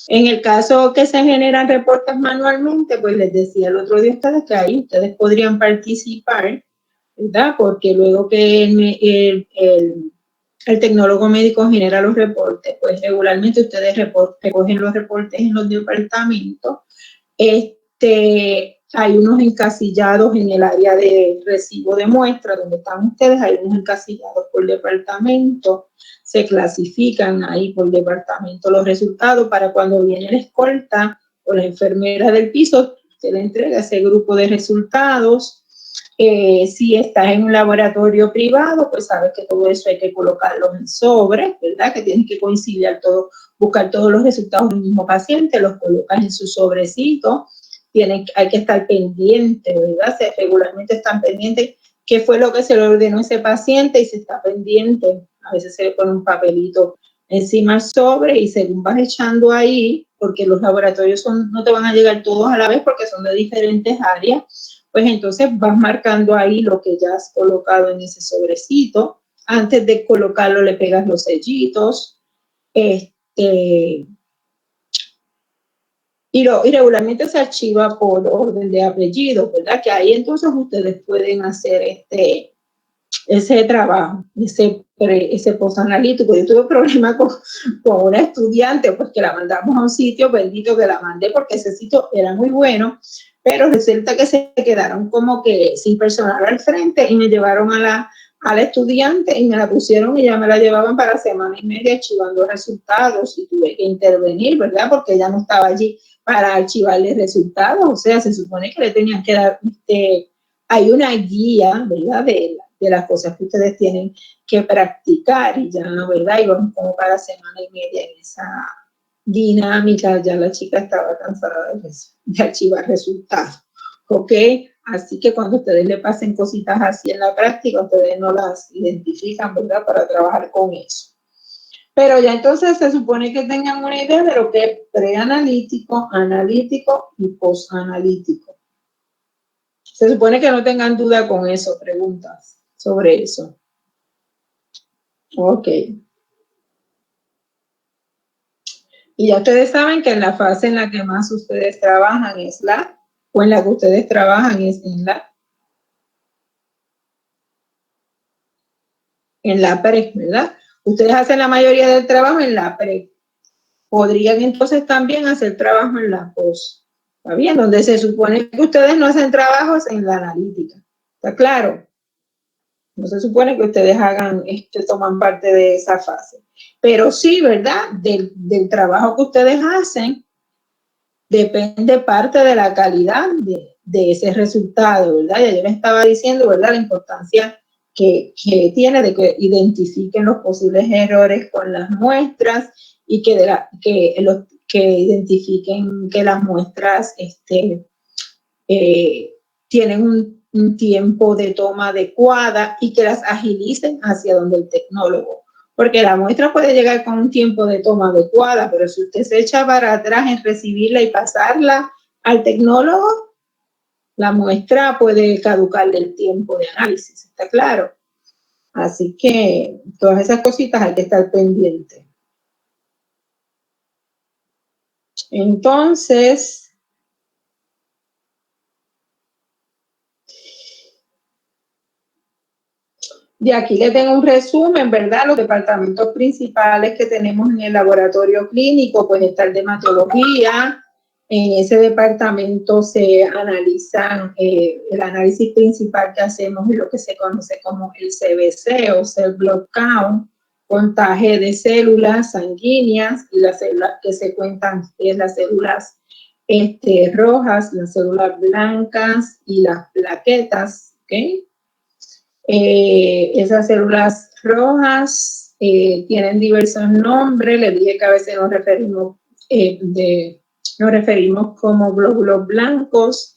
En el caso que se generan reportes manualmente, pues les decía el otro día a ustedes que ahí ustedes podrían participar, ¿verdad? Porque luego que el tecnólogo médico genera los reportes, pues regularmente ustedes recogen los reportes en los departamentos. Hay unos encasillados en el área de recibo de muestra, donde están ustedes, hay unos encasillados por departamento, se clasifican ahí por departamento los resultados para cuando viene la escolta o la enfermera del piso, se le entrega ese grupo de resultados. Si estás en un laboratorio privado, pues sabes que todo eso hay que colocarlo en sobre, ¿verdad? Que tienes que conciliar todo, buscar todos los resultados del mismo paciente, los colocas en su sobrecito. Hay que estar pendiente, ¿verdad? Regularmente están pendientes qué fue lo que se le ordenó a ese paciente y se está pendiente. A veces se le pone un papelito encima del sobre y según vas echando ahí, porque los laboratorios no te van a llegar todos a la vez porque son de diferentes áreas, pues entonces vas marcando ahí lo que ya has colocado en ese sobrecito. Antes de colocarlo le pegas los sellitos. Y regularmente se archiva por orden de apellido, ¿verdad? Que ahí entonces ustedes pueden hacer ese trabajo, ese postanalítico. Yo tuve problema con una estudiante, pues que la mandamos a un sitio, bendito que la mandé porque ese sitio era muy bueno, pero resulta que se quedaron como que sin personal al frente y me llevaron a la estudiante y me la pusieron y ya me la llevaban para semana y media archivando resultados y tuve que intervenir, ¿verdad? Porque ella no estaba allí para archivarle resultados, o sea, se supone que le tenían que dar, hay una guía, ¿verdad? De las cosas que ustedes tienen que practicar y ya, ¿verdad? Y vamos como para semana y media en esa dinámica, ya la chica estaba cansada de archivar resultados, ¿ok? Así que cuando ustedes le pasen cositas así en la práctica, ustedes no las identifican, ¿verdad? Para trabajar con eso. Pero ya entonces se supone que tengan una idea de lo que es preanalítico, analítico y postanalítico. Se supone que no tengan duda con eso, preguntas sobre eso. Ok. Y ya ustedes saben que en la fase en la que más ustedes trabajan es o en la que ustedes trabajan es en la pre, ¿verdad? Ustedes hacen la mayoría del trabajo en la pre. Podrían entonces también hacer trabajo en la post. ¿Está bien? Donde se supone que ustedes no hacen trabajos en la analítica. ¿Está claro? No se supone que ustedes toman parte de esa fase. Pero sí, ¿verdad? Del trabajo que ustedes hacen, depende parte de la calidad de ese resultado, ¿verdad? Ya yo les estaba diciendo, ¿verdad? La importancia que tiene de que identifiquen los posibles errores con las muestras y que identifiquen que las muestras tienen un tiempo de toma adecuada y que las agilicen hacia donde el tecnólogo. Porque la muestra puede llegar con un tiempo de toma adecuada, pero si usted se echa para atrás en recibirla y pasarla al tecnólogo, la muestra puede caducarle el tiempo de análisis, ¿está claro? Así que todas esas cositas hay que estar pendientes. Entonces, de aquí le tengo un resumen, ¿verdad? Los departamentos principales que tenemos en el laboratorio clínico, pues está el de hematología. En ese departamento se analizan, el análisis principal que hacemos es lo que se conoce como el CBC o Cell Blood Count, contaje de células sanguíneas y las células que se cuentan es las células rojas, las células blancas y las plaquetas, ¿ok? Esas células rojas tienen diversos nombres. Les dije que a veces nos referimos como glóbulos blancos.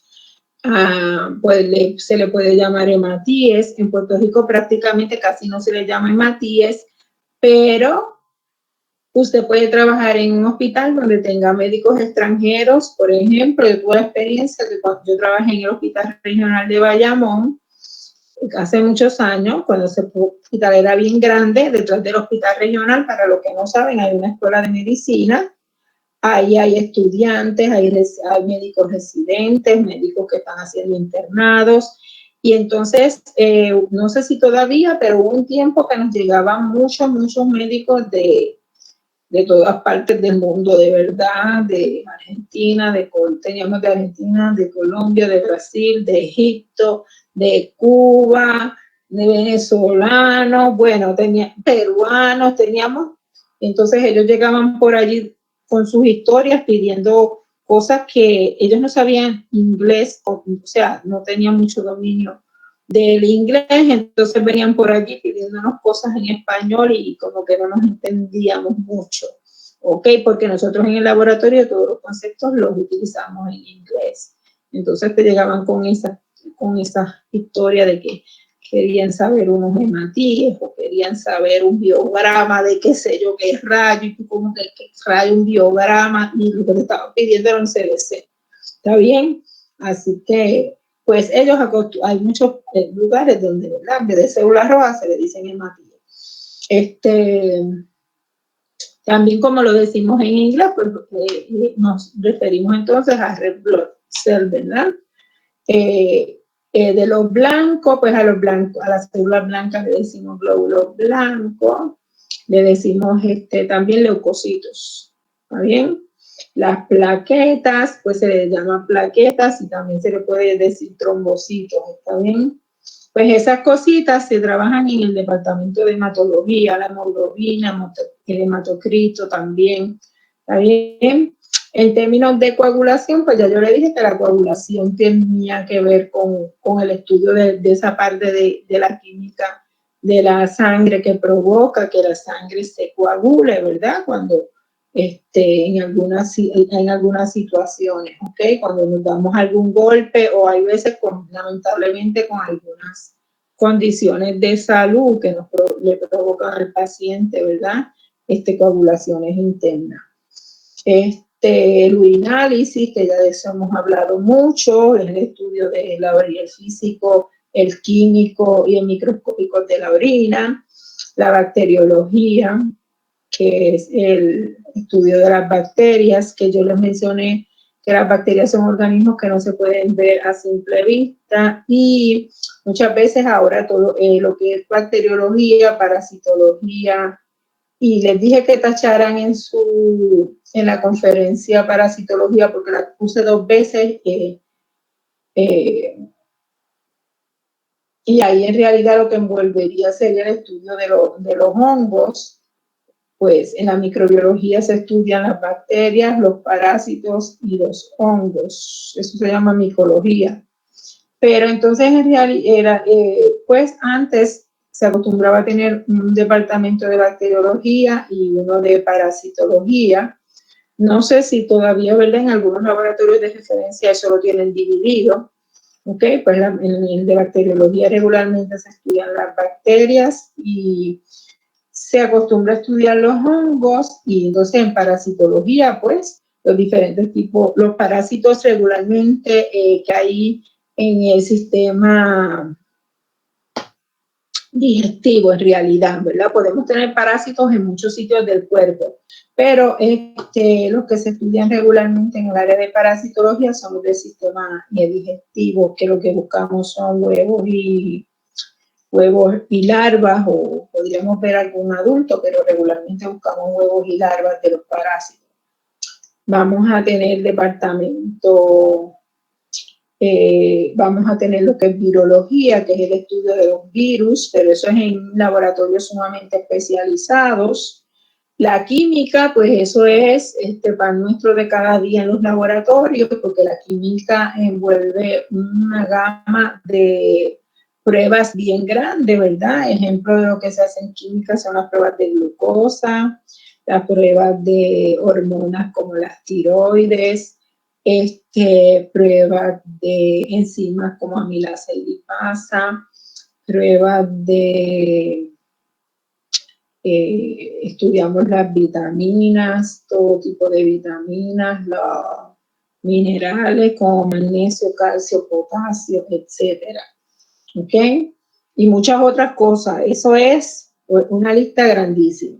Se le puede llamar hematíes. En Puerto Rico prácticamente casi no se le llama hematíes, pero usted puede trabajar en un hospital donde tenga médicos extranjeros. Por ejemplo, yo tuve la experiencia que cuando yo trabajé en el Hospital Regional de Bayamón, hace muchos años, cuando ese hospital era bien grande, detrás del hospital regional, para los que no saben, hay una escuela de medicina. Ahí hay estudiantes, hay médicos residentes, médicos que están haciendo internados. Y entonces, no sé si todavía, pero hubo un tiempo que nos llegaban muchos médicos de todas partes del mundo, de verdad, de Argentina, teníamos de Argentina, de Colombia, de Brasil, de Egipto, de Cuba, de venezolanos, bueno, peruanos, teníamos. Entonces ellos llegaban por allí con sus historias pidiendo cosas que ellos no sabían inglés, o sea, no tenían mucho dominio del inglés, entonces venían por aquí pidiéndonos cosas en español y como que no nos entendíamos mucho, ¿ok? Porque nosotros en el laboratorio todos los conceptos los utilizamos en inglés. Entonces te llegaban con esa historia de que querían saber unos hematíes o querían saber un biograma de qué sé yo, qué rayo, y tú como que rayo un biograma, y lo que te estaban pidiendo era un CBC. ¿Está bien? Así que pues ellos hay muchos lugares donde, ¿verdad?, en vez de células rojas se le dicen hematíes. También, como lo decimos en inglés, pues nos referimos entonces a red blood cell, ¿verdad? De los blancos, pues a las células blancas le decimos glóbulos blancos, le decimos también leucocitos, ¿está bien? Las plaquetas, pues se les llama plaquetas y también se le puede decir trombocitos, ¿está bien? Pues esas cositas se trabajan en el departamento de hematología, la hemoglobina, el hematocrito también, ¿está bien? En términos de coagulación, pues ya yo le dije que la coagulación tenía que ver con el estudio de esa parte de la química de la sangre que provoca que la sangre se coagule, ¿verdad? Cuando en algunas situaciones, ¿ok? Cuando nos damos algún golpe o hay veces, lamentablemente, con algunas condiciones de salud que le provocan al paciente, ¿verdad? Coagulaciones internas. El urinálisis, que ya de eso hemos hablado mucho, el estudio de la orina, el físico, el químico y el microscópico de la orina, la bacteriología, que es el estudio de las bacterias, que yo les mencioné que las bacterias son organismos que no se pueden ver a simple vista, y muchas veces ahora todo lo que es bacteriología, parasitología, y les dije que tacharan en la conferencia parasitología porque la puse 2 veces, y ahí en realidad lo que envolvería sería el estudio de los hongos. Pues en la microbiología se estudian las bacterias, los parásitos y los hongos. Eso se llama micología. Pero entonces en realidad pues antes se acostumbraba a tener un departamento de bacteriología y uno de parasitología. No sé si todavía, ¿verdad?, en algunos laboratorios de referencia eso lo tienen dividido. ¿Ok? Pues en el de bacteriología regularmente se estudian las bacterias y se acostumbra a estudiar los hongos, y entonces en parasitología, pues, los diferentes tipos, los parásitos regularmente que hay en el sistema digestivo en realidad, ¿verdad? Podemos tener parásitos en muchos sitios del cuerpo, pero los que se estudian regularmente en el área de parasitología son los del sistema digestivo, que lo que buscamos son huevos y larvas, o podríamos ver algún adulto, pero regularmente buscamos huevos y larvas de los parásitos. Vamos a tener vamos a tener lo que es virología, que es el estudio de los virus, pero eso es en laboratorios sumamente especializados. La química, pues eso es pan nuestro de cada día en los laboratorios, porque la química envuelve una gama de pruebas bien grandes, ¿verdad? Ejemplo de lo que se hace en química son las pruebas de glucosa, las pruebas de hormonas como las tiroides, pruebas de enzimas como amilasa y lipasa, pruebas de estudiamos las vitaminas, todo tipo de vitaminas, los minerales como magnesio, calcio, potasio, etcétera. ¿Ok? y muchas otras cosas. Eso es una lista grandísima.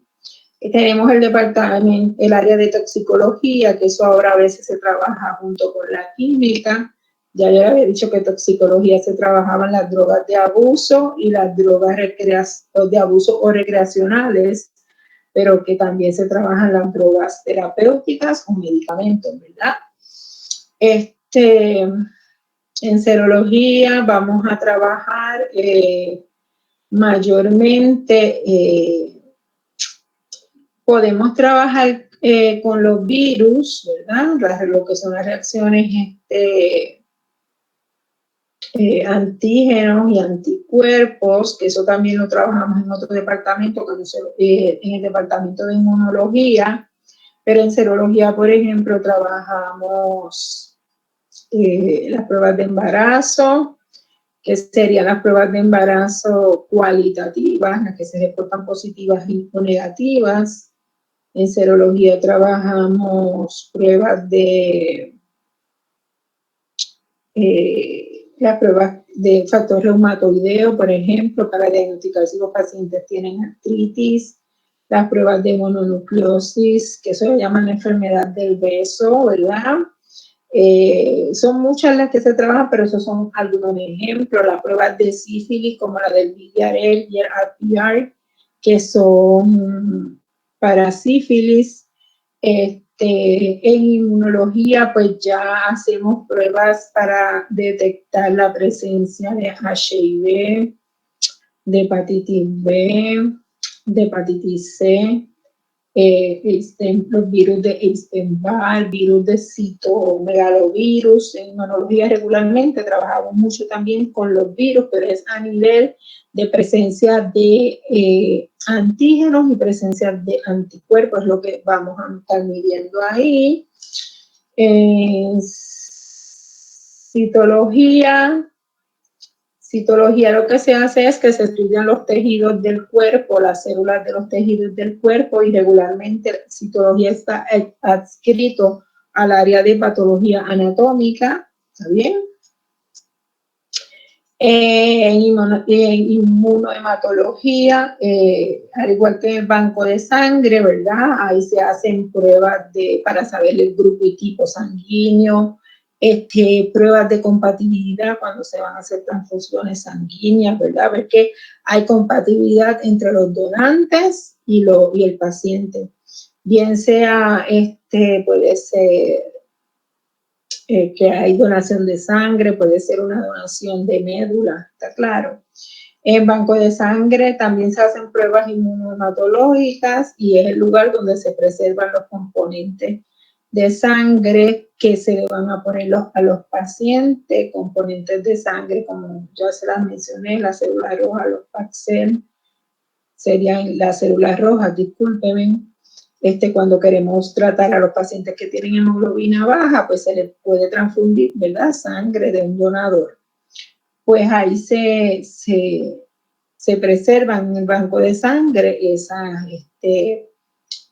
Tenemos el departamento, el área de toxicología, que eso ahora a veces se trabaja junto con la química. Ya yo había dicho que toxicología se trabajaban las drogas de abuso y las drogas de abuso o recreacionales, pero que también se trabajan las drogas terapéuticas o medicamentos, ¿verdad? En serología vamos a trabajar mayormente, podemos trabajar con los virus, ¿verdad? Lo que son las reacciones antígenos y anticuerpos, que eso también lo trabajamos en otro departamento, en el departamento de inmunología, pero en serología, por ejemplo, trabajamos las pruebas de embarazo, que serían las pruebas de embarazo cualitativas, las que se reportan positivas o negativas. En serología trabajamos pruebas de las pruebas de factor reumatoideo, por ejemplo, para diagnosticar si los pacientes tienen artritis, las pruebas de mononucleosis, que eso se llama la enfermedad del beso, ¿verdad? Son muchas las que se trabajan, pero esos son algunos ejemplos. Las pruebas de sífilis, como la del VRL y el RPR, que son para sífilis. En inmunología, pues ya hacemos pruebas para detectar la presencia de HIV, de hepatitis B, de hepatitis C, los virus de Epstein-Barr, virus de citomegalovirus. En inmunología regularmente trabajamos mucho también con los virus, pero es a nivel de presencia de antígenos y presencia de anticuerpos, es lo que vamos a estar midiendo ahí. Citología lo que se hace es que se estudian los tejidos del cuerpo, las células de los tejidos del cuerpo, y regularmente citología está adscrito al área de patología anatómica, ¿está bien? En inmunohematología, al igual que en el banco de sangre, ¿verdad? Ahí se hacen pruebas para saber el grupo y tipo sanguíneo, pruebas de compatibilidad cuando se van a hacer transfusiones sanguíneas, ¿verdad? Ver que hay compatibilidad entre los donantes y el paciente. Bien sea, puede ser que hay donación de sangre, puede ser una donación de médula, ¿está claro? En banco de sangre también se hacen pruebas inmunohematológicas y es el lugar donde se preservan los componentes de sangre que se le van a poner a los pacientes, componentes de sangre, como ya se las mencioné, las células rojas, los PAXL, serían las células rojas, discúlpenme. Cuando queremos tratar a los pacientes que tienen hemoglobina baja, pues se les puede transfundir, ¿verdad?, sangre de un donador. Pues ahí se preservan en el banco de sangre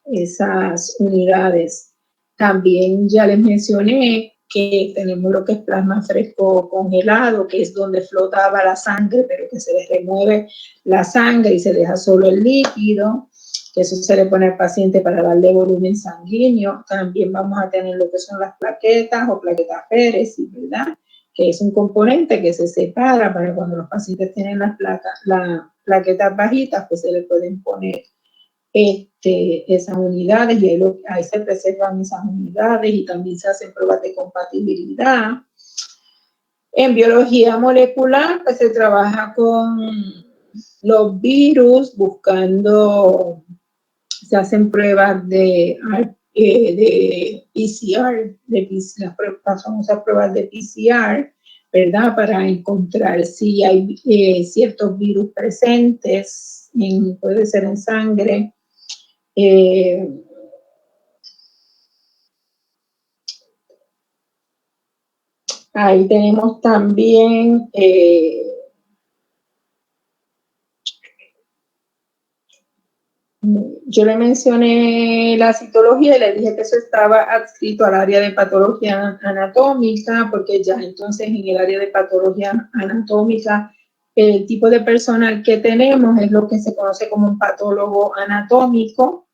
esas unidades. También ya les mencioné que tenemos lo que es plasma fresco congelado, que es donde flotaba la sangre, pero que se les remueve la sangre y se deja solo el líquido, que eso se le pone al paciente para darle volumen sanguíneo. También vamos a tener lo que son las plaquetas o plaquetas féresis, ¿verdad?, que es un componente que se separa para cuando los pacientes tienen las plaquetas bajitas, pues se le pueden poner esas unidades y ahí se preservan esas unidades, y también se hacen pruebas de compatibilidad. En biología molecular, pues se trabaja con los virus se hacen pruebas de PCR, las famosas pruebas de PCR, ¿verdad?, para encontrar si hay ciertos virus presentes, puede ser en sangre. Ahí tenemos también yo le mencioné la citología y le dije que eso estaba adscrito al área de patología anatómica, porque ya entonces en el área de patología anatómica el tipo de personal que tenemos es lo que se conoce como un patólogo anatómico,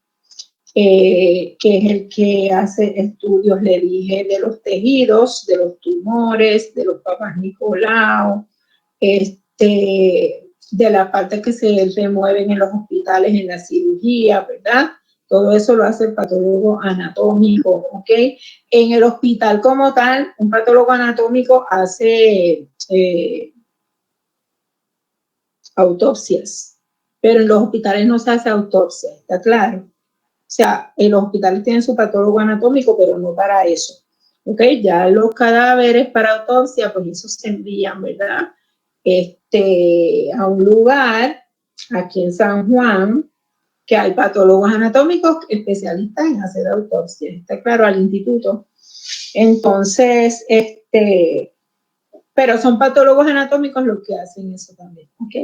que es el que hace estudios, le dije, de los tejidos, de los tumores, de los papas Nicolau, de la parte que se remueven en los hospitales en la cirugía, ¿verdad? Todo eso lo hace el patólogo anatómico, ¿ok? En el hospital como tal, un patólogo anatómico hace autopsias, pero en los hospitales no se hace autopsia, ¿está claro? O sea, en los hospitales tienen su patólogo anatómico, pero no para eso, ¿ok? Ya los cadáveres para autopsia, pues esos se envían, ¿verdad? A un lugar aquí en San Juan, que hay patólogos anatómicos especialistas en hacer autopsia, está claro, al instituto. Entonces, pero son patólogos anatómicos los que hacen eso también, ¿ok?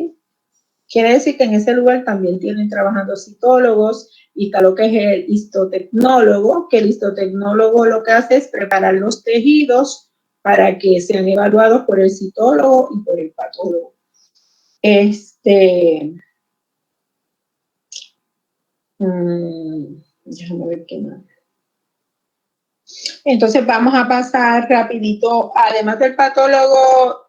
Quiere decir que en ese lugar también tienen trabajando citólogos y está lo que es el histotecnólogo, que el histotecnólogo lo que hace es preparar los tejidos para que sean evaluados por el citólogo y por el patólogo. Déjame ver qué más. Entonces vamos a pasar rapidito, además del patólogo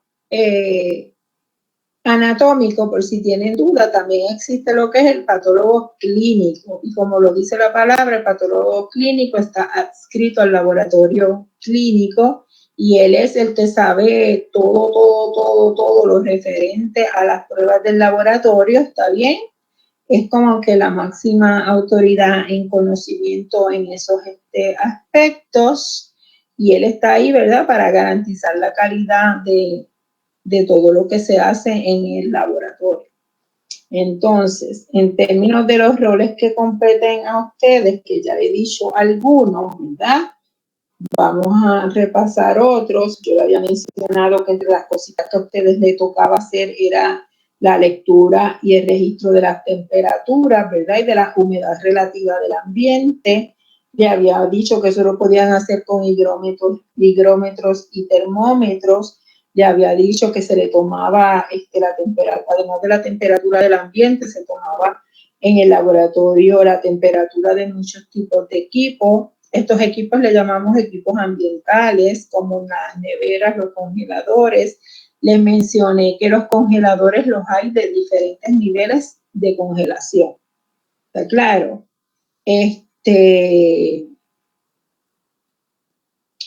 anatómico, por si tienen duda, también existe lo que es el patólogo clínico, y como lo dice la palabra, el patólogo clínico está adscrito al laboratorio clínico, y él es el que sabe todo lo referente a las pruebas del laboratorio, ¿está bien? Es como que la máxima autoridad en conocimiento en esos aspectos, y él está ahí, ¿verdad?, para garantizar la calidad de todo lo que se hace en el laboratorio. Entonces, en términos de los roles que competen a ustedes, que ya he dicho algunos, ¿verdad? Vamos a repasar otros. Yo le había mencionado que entre las cositas que a ustedes les tocaba hacer era la lectura y el registro de las temperaturas, ¿verdad? Y de la humedad relativa del ambiente. Le había dicho que eso lo podían hacer con higrómetros y termómetros. Ya había dicho que se le tomaba la temperatura, además de la temperatura del ambiente, se tomaba en el laboratorio la temperatura de muchos tipos de equipos. Estos equipos le llamamos equipos ambientales, como las neveras, los congeladores. Les mencioné que los congeladores los hay de diferentes niveles de congelación. ¿Está claro?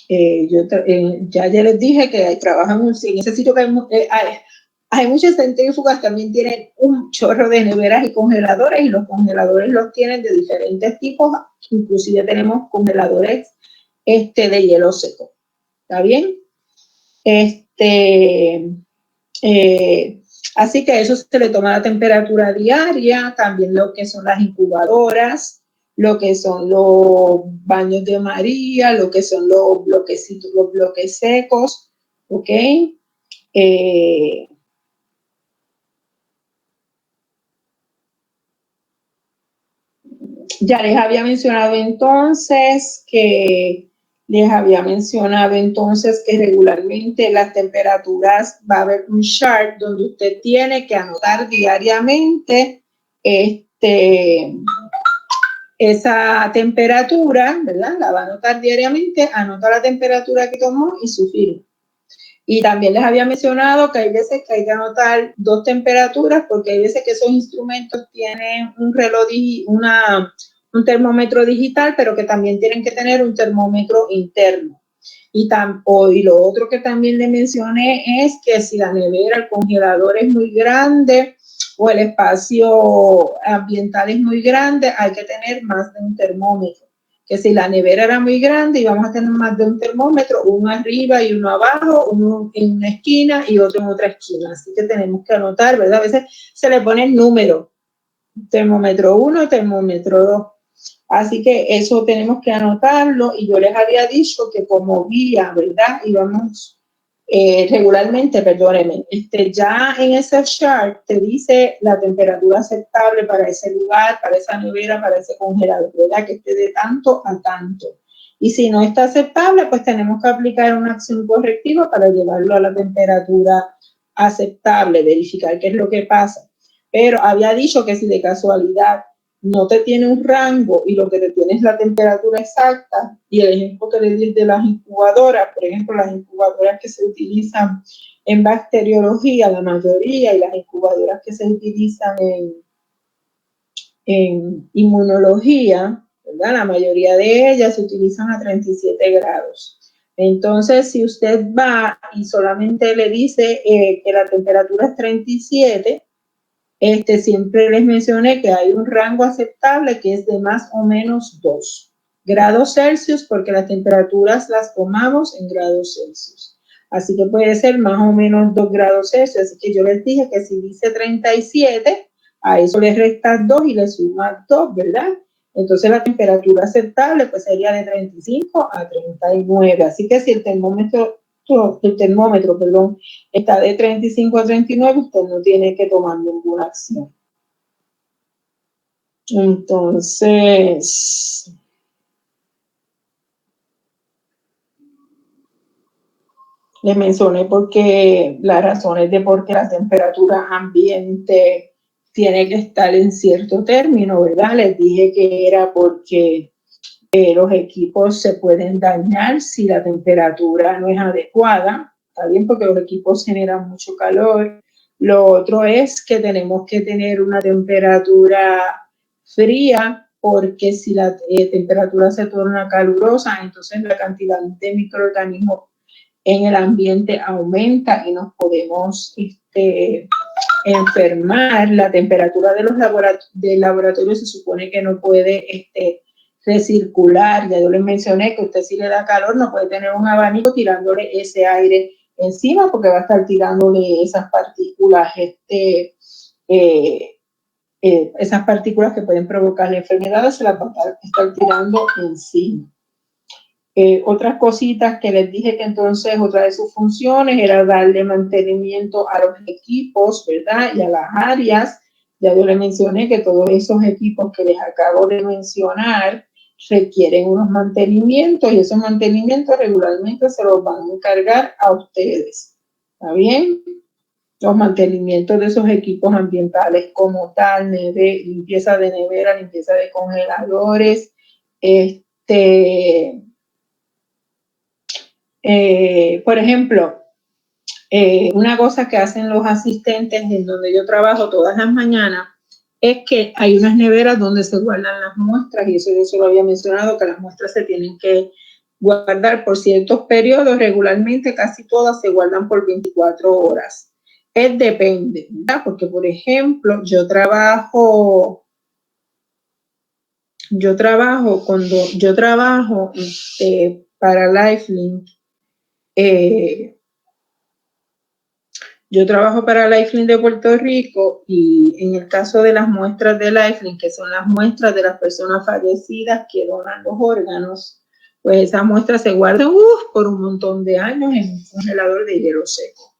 Ya les dije que trabajan en ese sitio que hay muchas centrífugas, también tienen un chorro de neveras y congeladores, y los congeladores los tienen de diferentes tipos, inclusive tenemos congeladores de hielo seco. ¿Está bien? Así que a eso se le toma la temperatura diaria, también lo que son las incubadoras, lo que son los baños de María, lo que son los bloquecitos, los bloques secos, ¿ok? Ya les había mencionado entonces que regularmente las temperaturas, va a haber un chart donde usted tiene que anotar diariamente esa temperatura, ¿verdad? La va a anotar diariamente, anota la temperatura que tomó y su firma. Y también les había mencionado que hay veces que hay que anotar 2 temperaturas, porque hay veces que esos instrumentos tienen un reloj, un termómetro digital, pero que también tienen que tener un termómetro interno. Y lo otro que también le mencioné es que si la nevera, el congelador es muy grande o el espacio ambiental es muy grande, hay que tener más de un termómetro. Que si la nevera era muy grande y vamos a tener más de un termómetro, uno arriba y uno abajo, uno en una esquina y otro en otra esquina. Así que tenemos que anotar, ¿verdad? A veces se le pone el número, termómetro 1, termómetro 2. Así que eso tenemos que anotarlo, y yo les había dicho que como guía, ¿verdad? Íbamos regularmente, perdónenme, ya en ese chart te dice la temperatura aceptable para ese lugar, para esa nevera, para ese congelador, ¿verdad? Que esté de tanto a tanto. Y si no está aceptable, pues tenemos que aplicar una acción correctiva para llevarlo a la temperatura aceptable, verificar qué es lo que pasa. Pero había dicho que si de casualidad no te tiene un rango y lo que te tiene es la temperatura exacta, y el ejemplo que le di de las incubadoras, por ejemplo, las incubadoras que se utilizan en bacteriología, la mayoría, y las incubadoras que se utilizan en inmunología, ¿verdad? La mayoría de ellas se utilizan a 37 grados. Entonces, si usted va y solamente le dice que la temperatura es 37, siempre les mencioné que hay un rango aceptable que es de más o menos 2 grados Celsius, porque las temperaturas las tomamos en grados Celsius. Así que puede ser más o menos 2 grados Celsius. Así que yo les dije que si dice 37, a eso le restas 2 y le sumas 2, ¿verdad? Entonces la temperatura aceptable pues sería de 35 a 39. Así que si el termómetro, está de 35 a 39, usted no tiene que tomar ninguna acción. Entonces, les mencioné porque las razones de por qué la temperatura ambiente tiene que estar en cierto término, ¿verdad? Les dije que era porque los equipos se pueden dañar si la temperatura no es adecuada. Está bien, porque los equipos generan mucho calor. Lo otro es que tenemos que tener una temperatura fría, porque si la temperatura se torna calurosa, entonces la cantidad de microorganismos en el ambiente aumenta y nos podemos enfermar. La temperatura de los laboratorios se supone que no puede recircular. Ya yo les mencioné que usted, si le da calor, no puede tener un abanico tirándole ese aire encima, porque va a estar tirándole esas partículas, esas partículas que pueden provocar enfermedades, se las va a estar tirando encima. Otras cositas que les dije que entonces otra de sus funciones era darle mantenimiento a los equipos, ¿verdad? Y a las áreas. Ya yo les mencioné que todos esos equipos que les acabo de mencionar requieren unos mantenimientos, y esos mantenimientos regularmente se los van a encargar a ustedes. ¿Está bien? Los mantenimientos de esos equipos ambientales como tal, limpieza de nevera, limpieza de congeladores, por ejemplo, una cosa que hacen los asistentes en donde yo trabajo todas las mañanas es que hay unas neveras donde se guardan las muestras, y eso yo se lo había mencionado, que las muestras se tienen que guardar por ciertos periodos. Regularmente casi todas se guardan por 24 horas. Depende, ¿verdad? Porque, por ejemplo, yo trabajo para Lifelink. Yo trabajo para Lifelink de Puerto Rico, y en el caso de las muestras de Lifelink, que son las muestras de las personas fallecidas que donan los órganos, pues esas muestras se guardan por un montón de años en un congelador de hielo seco.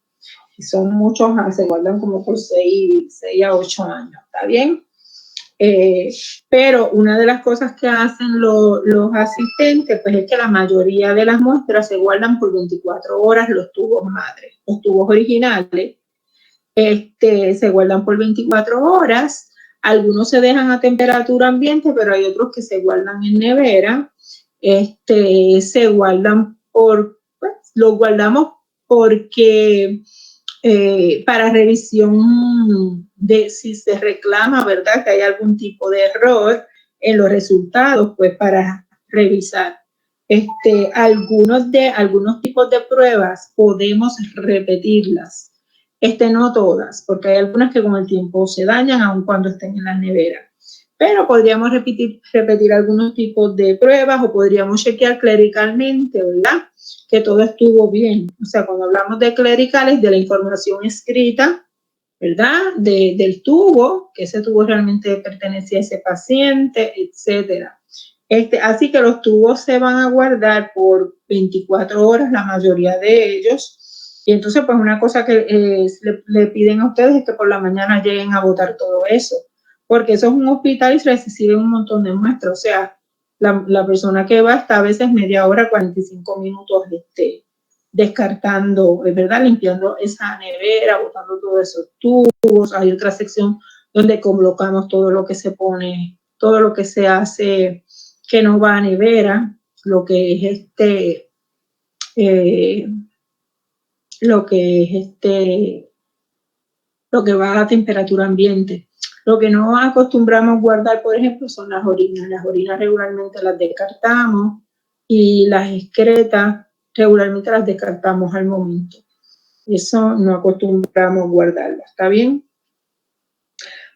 Y son muchos, se guardan como por 6 a 8 años, ¿está bien? Pero una de las cosas que hacen los asistentes, pues es que la mayoría de las muestras se guardan por 24 horas, los tubos madre. Los tubos originales se guardan por 24 horas. Algunos se dejan a temperatura ambiente, pero hay otros que se guardan en nevera. Se guardan los guardamos porque para revisión de si se reclama, ¿verdad?, que hay algún tipo de error en los resultados, pues para revisar. Algunos tipos de pruebas podemos repetirlas, no todas, porque hay algunas que con el tiempo se dañan aun cuando estén en la nevera. Pero podríamos repetir algunos tipos de pruebas, o podríamos chequear clericalmente, ¿verdad?, que todo estuvo bien. O sea, cuando hablamos de clericales, de la información escrita, ¿verdad?, del tubo, que ese tubo realmente pertenecía a ese paciente, etcétera. Así que los tubos se van a guardar por 24 horas, la mayoría de ellos. Y entonces, pues una cosa que le piden a ustedes es que por la mañana lleguen a botar todo eso, porque eso es un hospital y se recibe un montón de muestras. O sea, la persona que va está a veces media hora, 45 minutos descartando, ¿verdad? Limpiando esa nevera, botando todos esos tubos. Hay otra sección donde colocamos todo lo que se pone, todo lo que se hace que no va a nevera, lo que es lo que va a temperatura ambiente. Lo que no acostumbramos guardar, por ejemplo, son las orinas. Las orinas regularmente las descartamos y las excretas regularmente las descartamos al momento. Eso no acostumbramos guardarlas, ¿está bien?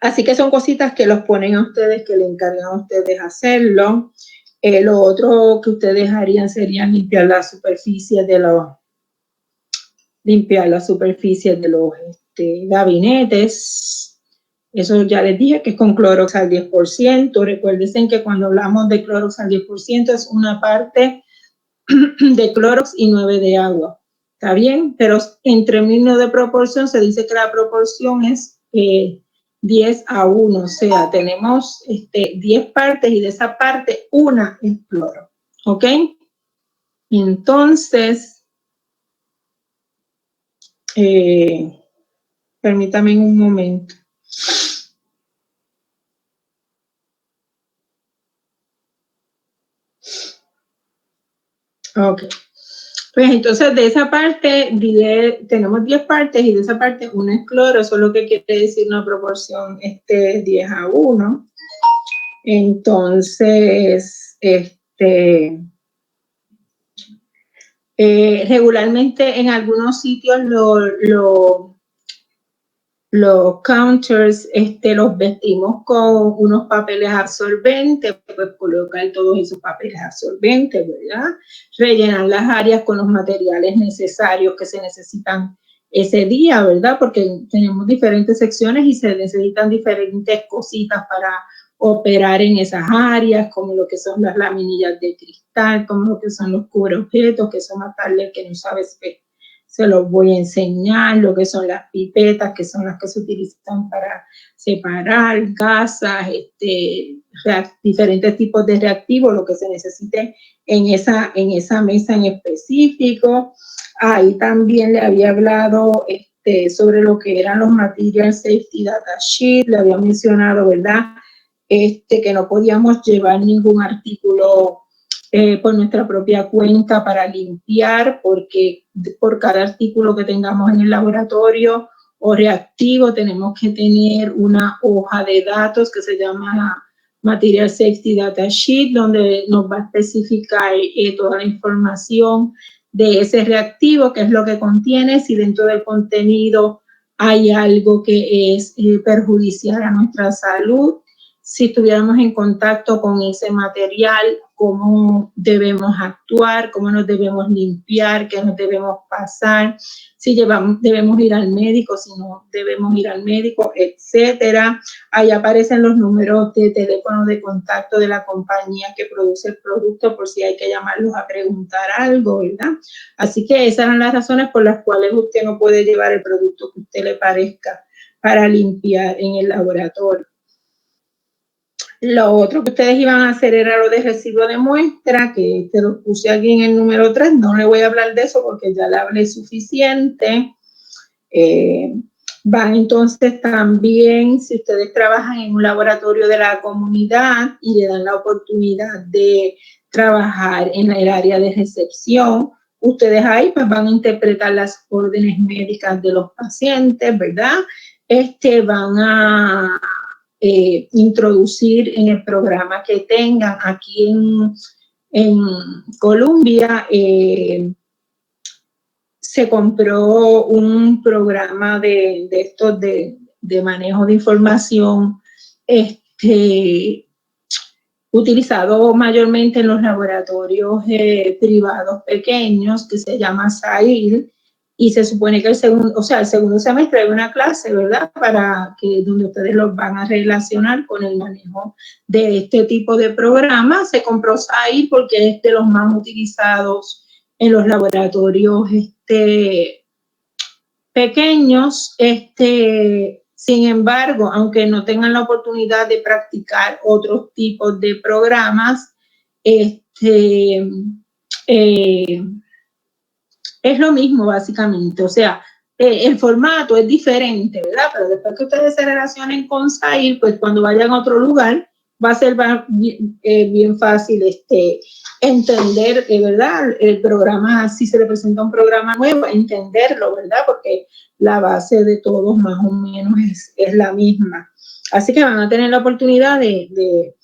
Así que son cositas que los ponen a ustedes, que le encargan a ustedes hacerlo. Lo otro que ustedes harían sería limpiar la superficie de los gabinetes. Eso ya les dije que es con Clorox al 10%. Recuerden que cuando hablamos de Clorox al 10% es una parte de Clorox y 9 de agua. ¿Está bien? Pero en términos de proporción se dice que la proporción es 10:1. O sea, tenemos 10 partes y de esa parte una es cloro. ¿Ok? Entonces, permítame un momento. Ok. Pues entonces de esa parte tenemos 10 partes y de esa parte una es cloro, eso es lo que quiere decir una proporción 10:1. Entonces, regularmente en algunos sitios los counters los vestimos con unos papeles absorbentes, pues colocar todos esos papeles absorbentes, ¿verdad? Rellenar las áreas con los materiales necesarios que se necesitan ese día, ¿verdad? Porque tenemos diferentes secciones y se necesitan diferentes cositas para operar en esas áreas, como lo que son las laminillas de cristal, como lo que son los cubreobjetos, que son más tarde que no sabes ver. Se los voy a enseñar, lo que son las pipetas, que son las que se utilizan para separar gasas, diferentes tipos de reactivos, lo que se necesite en esa mesa en específico. Ahí también le había hablado sobre lo que eran los Material Safety Data Sheet, le había mencionado, ¿verdad? Que no podíamos llevar ningún artículo por nuestra propia cuenta para limpiar, porque por cada artículo que tengamos en el laboratorio o reactivo tenemos que tener una hoja de datos que se llama Material Safety Data Sheet, donde nos va a especificar toda la información de ese reactivo, qué es lo que contiene, si dentro del contenido hay algo que es perjudicial a nuestra salud, si estuviéramos en contacto con ese material, cómo debemos actuar, cómo nos debemos limpiar, qué nos debemos pasar, si debemos ir al médico, si no debemos ir al médico, etcétera. Ahí aparecen los números de teléfono de contacto de la compañía que produce el producto por si hay que llamarlos a preguntar algo, ¿verdad? Así que esas eran las razones por las cuales usted no puede llevar el producto que a usted le parezca para limpiar en el laboratorio. Lo otro que ustedes iban a hacer era lo de recibo de muestra, que te lo puse aquí en el número 3. No le voy a hablar de eso porque ya le hablé suficiente. Van entonces también, si ustedes trabajan en un laboratorio de la comunidad y le dan la oportunidad de trabajar en el área de recepción, ustedes ahí pues van a interpretar las órdenes médicas de los pacientes, ¿verdad? Van a introducir en el programa que tengan aquí en Colombia. Se compró un programa de estos de manejo de información utilizado mayormente en los laboratorios privados pequeños, que se llama SAIL, y se supone que el segundo semestre hay una clase, ¿verdad? Donde ustedes los van a relacionar con el manejo de este tipo de programas. Se compró SAIL porque es de los más utilizados en los laboratorios pequeños. Sin embargo, aunque no tengan la oportunidad de practicar otros tipos de programas, Es lo mismo básicamente, o sea, el formato es diferente, ¿verdad? Pero después que ustedes se relacionen con SAIL, pues cuando vayan a otro lugar, va a ser bien fácil entender, ¿verdad? El programa, si se le presenta un programa nuevo, entenderlo, ¿verdad? Porque la base de todos más o menos es la misma. Así que van a tener la oportunidad de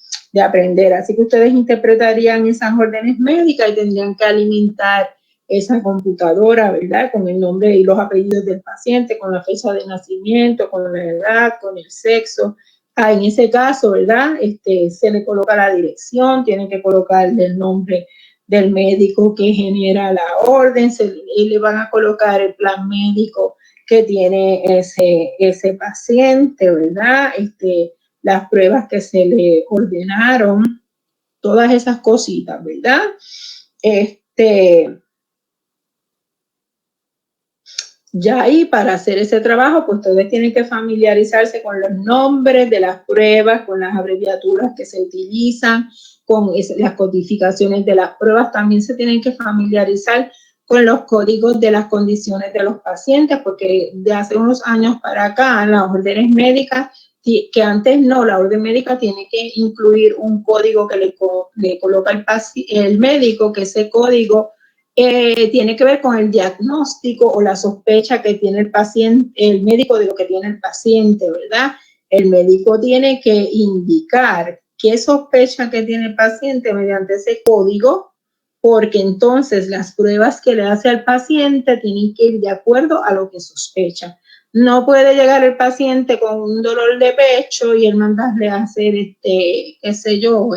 aprender. Así que ustedes interpretarían esas órdenes médicas y tendrían que alimentar esa computadora, ¿verdad? Con el nombre y los apellidos del paciente, con la fecha de nacimiento, con la edad, con el sexo. En ese caso, ¿verdad? Se le coloca la dirección, tienen que colocarle el nombre del médico que genera la orden, y le van a colocar el plan médico que tiene ese paciente, ¿verdad? Las pruebas que se le ordenaron, todas esas cositas, ¿verdad? Ya ahí para hacer ese trabajo, pues ustedes tienen que familiarizarse con los nombres de las pruebas, con las abreviaturas que se utilizan, con las codificaciones de las pruebas. También se tienen que familiarizar con los códigos de las condiciones de los pacientes, porque de hace unos años para acá, las órdenes médicas, que antes no, la orden médica tiene que incluir un código que le coloca el médico, que ese código tiene que ver con el diagnóstico o la sospecha que tiene el paciente, el médico de lo que tiene el paciente, ¿verdad? El médico tiene que indicar qué sospecha que tiene el paciente mediante ese código, porque entonces las pruebas que le hace al paciente tienen que ir de acuerdo a lo que sospecha. No puede llegar el paciente con un dolor de pecho y él mandarle a hacer, qué sé yo,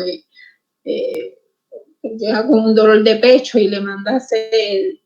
llega con un dolor de pecho y le manda a hacer,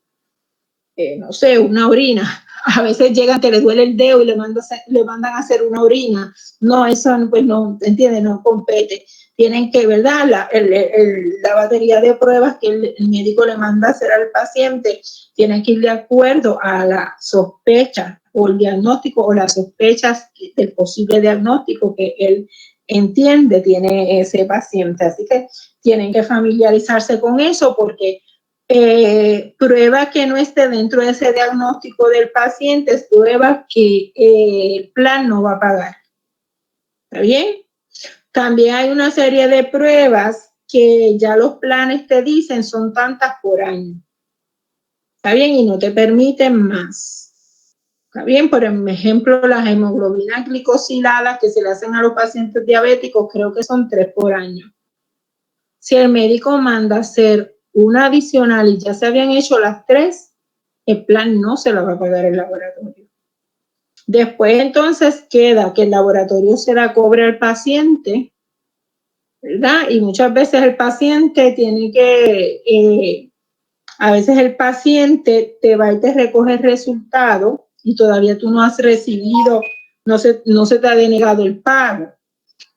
no sé, una orina. A veces llegan que le duele el dedo y le mandan a hacer una orina. No, eso pues no, ¿entiendes? No compete. Tienen que, ¿verdad? La batería de pruebas que el médico le manda a hacer al paciente tiene que ir de acuerdo a la sospecha o el diagnóstico o las sospechas del posible diagnóstico que él entiende tiene ese paciente. Así que tienen que familiarizarse con eso porque prueba que no esté dentro de ese diagnóstico del paciente es prueba que el plan no va a pagar. ¿Está bien? También hay una serie de pruebas que ya los planes te dicen son tantas por año. ¿Está bien? Y no te permiten más. ¿Está bien? Por ejemplo, las hemoglobinas glicosiladas que se le hacen a los pacientes diabéticos, creo que son 3 por año. Si el médico manda hacer una adicional y ya se habían hecho las 3, el plan no se la va a pagar el laboratorio. Después entonces queda que el laboratorio se la cobre al paciente, ¿verdad? Y muchas veces el paciente tiene que, a veces el paciente te va y te recoge el resultado y todavía tú no has recibido, no se te ha denegado el pago.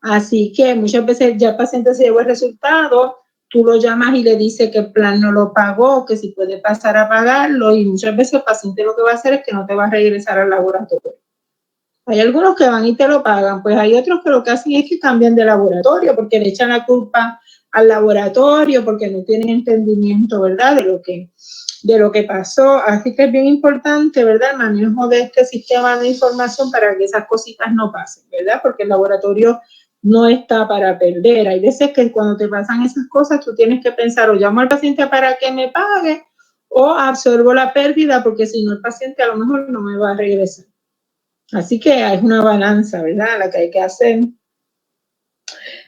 Así que muchas veces ya el paciente se llevó el resultado, tú lo llamas y le dices que el plan no lo pagó, que si puede pasar a pagarlo, y muchas veces el paciente lo que va a hacer es que no te va a regresar al laboratorio. Hay algunos que van y te lo pagan, pues hay otros que lo que hacen es que cambian de laboratorio porque le echan la culpa al laboratorio porque no tienen entendimiento, ¿verdad?, de lo que pasó. Así que es bien importante, ¿verdad?, el manejo de este sistema de información para que esas cositas no pasen, ¿verdad?, porque el laboratorio no está para perder. Hay veces que cuando te pasan esas cosas tú tienes que pensar o llamo al paciente para que me pague o absorbo la pérdida porque si no el paciente a lo mejor no me va a regresar. Así que es una balanza, ¿verdad?, la que hay que hacer.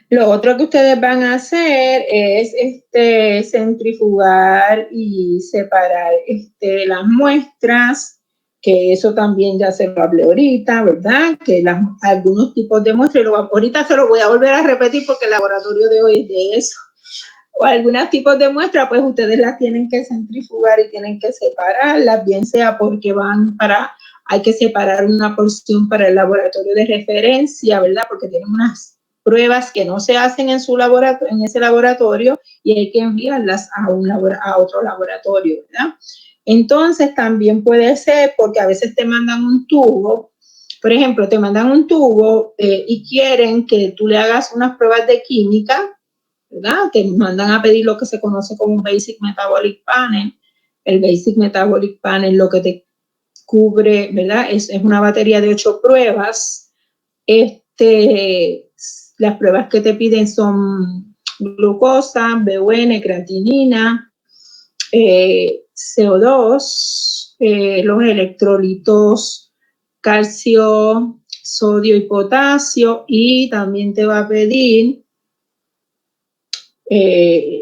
Lo otro que ustedes van a hacer es centrifugar y separar las muestras, que eso también ya se lo hablé ahorita, ¿verdad? Que algunos tipos de muestras, ahorita se lo voy a volver a repetir porque el laboratorio de hoy es de eso. O algunos tipos de muestras, pues ustedes las tienen que centrifugar y tienen que separarlas, bien sea porque hay que separar una porción para el laboratorio de referencia, ¿verdad? Porque tienen unas pruebas que no se hacen en ese laboratorio y hay que enviarlas a otro laboratorio, ¿verdad? Entonces también puede ser porque a veces te mandan un tubo, por ejemplo, te mandan un tubo y quieren que tú le hagas unas pruebas de química, ¿verdad? Te mandan a pedir lo que se conoce como un Basic Metabolic Panel, El Basic Metabolic Panel lo que te cubre, ¿verdad? Es una batería de 8 pruebas. Las pruebas que te piden son glucosa, BUN, creatinina, CO2, los electrolitos, calcio, sodio y potasio, y también te va a pedir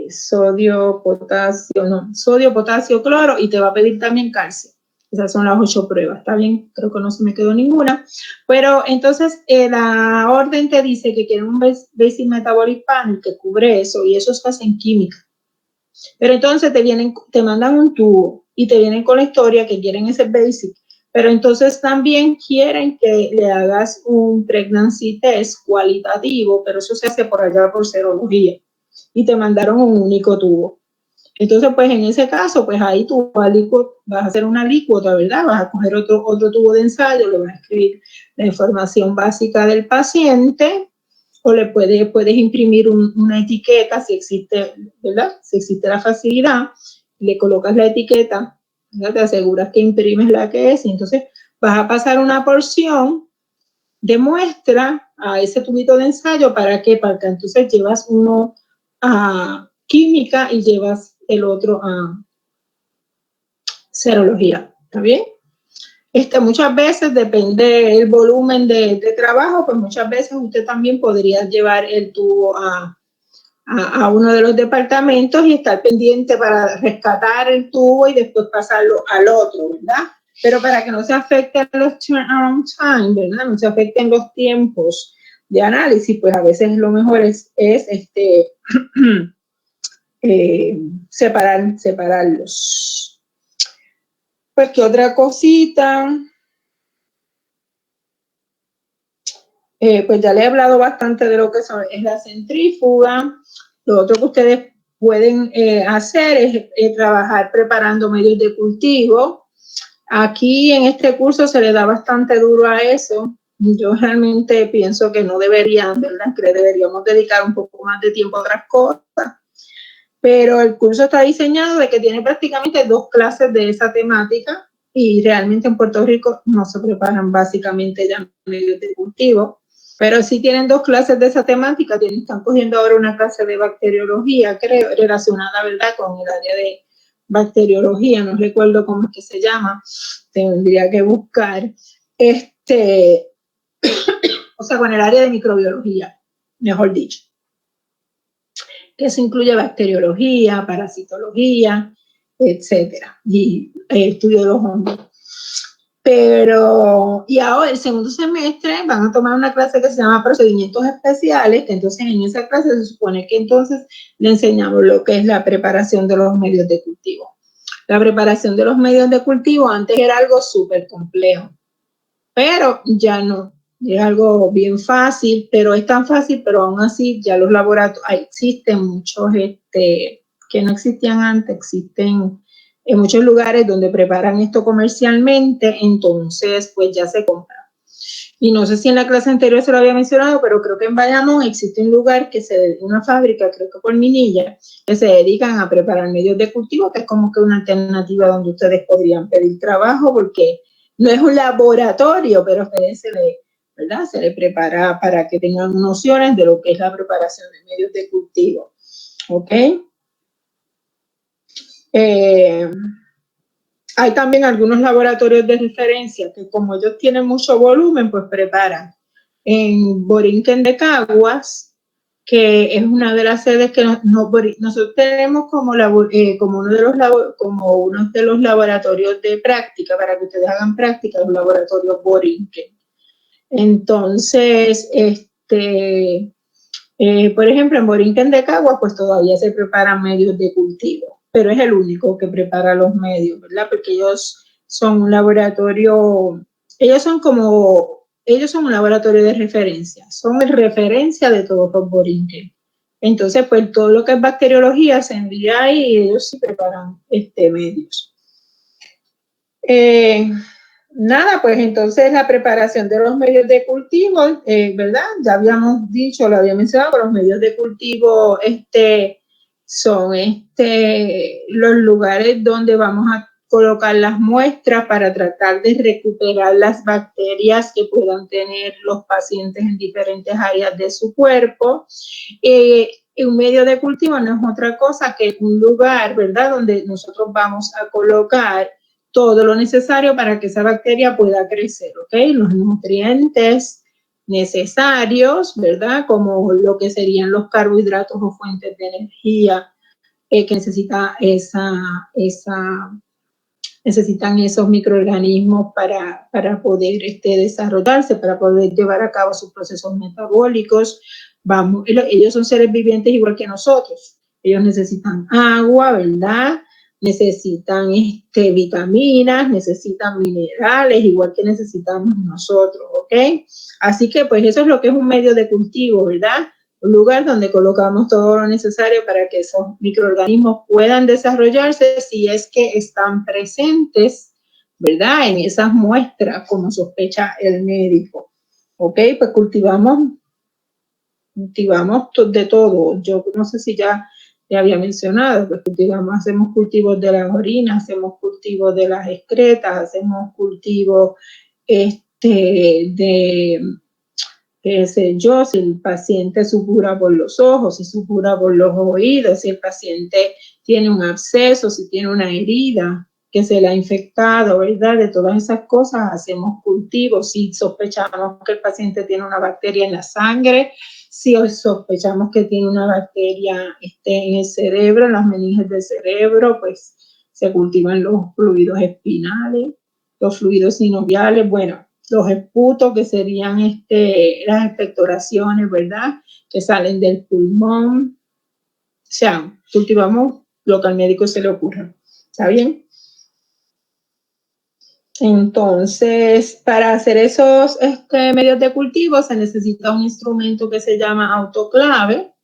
sodio, potasio, cloro, y te va a pedir también calcio. Esas son las 8 pruebas, ¿está bien? Creo que no se me quedó ninguna. Pero entonces la orden te dice que quieren un Basic Metabolic Panel que cubre eso, y eso se hace en química. Pero entonces te mandan un tubo y te vienen con la historia que quieren ese Basic. Pero entonces también quieren que le hagas un pregnancy test cualitativo, pero eso se hace por allá por serología. Y te mandaron un único tubo. Entonces, pues en ese caso, pues ahí tú vas a hacer una alícuota, ¿verdad? Vas a coger otro tubo de ensayo, le vas a escribir la información básica del paciente, o le puedes imprimir una etiqueta si existe, ¿verdad? Si existe la facilidad, le colocas la etiqueta, ¿verdad? Te aseguras que imprimes la que es, y entonces vas a pasar una porción de muestra a ese tubito de ensayo. ¿Para qué? Para que entonces llevas uno a química y llevas el otro a serología. ¿Está bien? Muchas veces, depende del volumen de trabajo, pues muchas veces usted también podría llevar el tubo a uno de los departamentos y estar pendiente para rescatar el tubo y después pasarlo al otro, ¿verdad? Pero para que no se afecten los turnaround time, ¿verdad? No se afecten los tiempos de análisis, pues a veces lo mejor es separarlos. Pues, ¿qué otra cosita? Pues ya le he hablado bastante de lo que es la centrífuga. Lo otro que ustedes pueden hacer es trabajar preparando medios de cultivo. Aquí en este curso se le da bastante duro a eso. Yo realmente pienso que no deberían, ¿verdad? Que deberíamos dedicar un poco más de tiempo a otras cosas. Pero el curso está diseñado de que tiene prácticamente 2 clases de esa temática, y realmente en Puerto Rico no se preparan básicamente ya medios de cultivo, pero sí tienen 2 clases de esa temática. Están cogiendo ahora una clase de bacteriología, creo, relacionada, ¿verdad?, con el área de bacteriología, no recuerdo cómo es que se llama, tendría que buscar, o sea, con el área de microbiología, mejor dicho, que se incluye bacteriología, parasitología, etcétera, y estudio de los hongos. Y ahora el segundo semestre van a tomar una clase que se llama procedimientos especiales, que entonces en esa clase se supone que entonces le enseñamos lo que es la preparación de los medios de cultivo. La preparación de los medios de cultivo antes era algo súper complejo, pero ya no. Es algo bien fácil, pero es tan fácil, pero aún así ya los laboratorios, existen muchos que no existían antes, existen en muchos lugares donde preparan esto comercialmente, entonces pues ya se compra. Y no sé si en la clase anterior se lo había mencionado, pero creo que en Bayamón existe un lugar una fábrica, creo que por Minilla, que se dedican a preparar medios de cultivo, que es como que una alternativa donde ustedes podrían pedir trabajo, porque no es un laboratorio, pero a ustedes ¿verdad? Se le prepara para que tengan nociones de lo que es la preparación de medios de cultivo. ¿Ok? Hay también algunos laboratorios de referencia que, como ellos tienen mucho volumen, pues preparan. En Borinquen de Caguas, que es una de las sedes que nosotros tenemos como uno de los laboratorios de práctica, para que ustedes hagan práctica, los laboratorios Borinquen. Entonces, por ejemplo, en Borinquen de Caguas, pues todavía se preparan medios de cultivo, pero es el único que prepara los medios, ¿verdad? Porque ellos son un laboratorio, ellos son un laboratorio de referencia, son el referencia de todos los Borinquen. Entonces, pues todo lo que es bacteriología se envía ahí y ellos sí preparan medios. Nada, pues entonces la preparación de los medios de cultivo, ¿verdad? Ya habíamos dicho, lo había mencionado, los medios de cultivo son los lugares donde vamos a colocar las muestras para tratar de recuperar las bacterias que puedan tener los pacientes en diferentes áreas de su cuerpo. Un medio de cultivo no es otra cosa que un lugar, ¿verdad?, donde nosotros vamos a colocar todo lo necesario para que esa bacteria pueda crecer, ¿ok? Los nutrientes necesarios, ¿verdad?, como lo que serían los carbohidratos o fuentes de energía que necesitan esos microorganismos para poder desarrollarse, para poder llevar a cabo sus procesos metabólicos. Ellos son seres vivientes igual que nosotros. Ellos necesitan agua, ¿verdad? Necesitan vitaminas, necesitan minerales, igual que necesitamos nosotros, ¿ok? Así que, pues, eso es lo que es un medio de cultivo, ¿verdad? Un lugar donde colocamos todo lo necesario para que esos microorganismos puedan desarrollarse si es que están presentes, ¿verdad?, en esas muestras, como sospecha el médico. ¿Ok? Pues cultivamos de todo. Yo no sé si ya había mencionado, pues hacemos cultivos de las orinas, hacemos cultivos de las excretas, hacemos cultivos de, qué sé yo, si el paciente supura por los ojos, si supura por los oídos, si el paciente tiene un absceso, si tiene una herida que se le ha infectado, ¿verdad? De todas esas cosas hacemos cultivos. Si sospechamos que el paciente tiene una bacteria en la sangre, si sospechamos que tiene una bacteria en el cerebro, en las meninges del cerebro, pues se cultivan los fluidos espinales, los fluidos sinoviales, bueno, los esputos, que serían las expectoraciones, ¿verdad?, que salen del pulmón. O sea, cultivamos lo que al médico se le ocurra. ¿Está bien? Entonces, para hacer esos medios de cultivo se necesita un instrumento que se llama autoclave,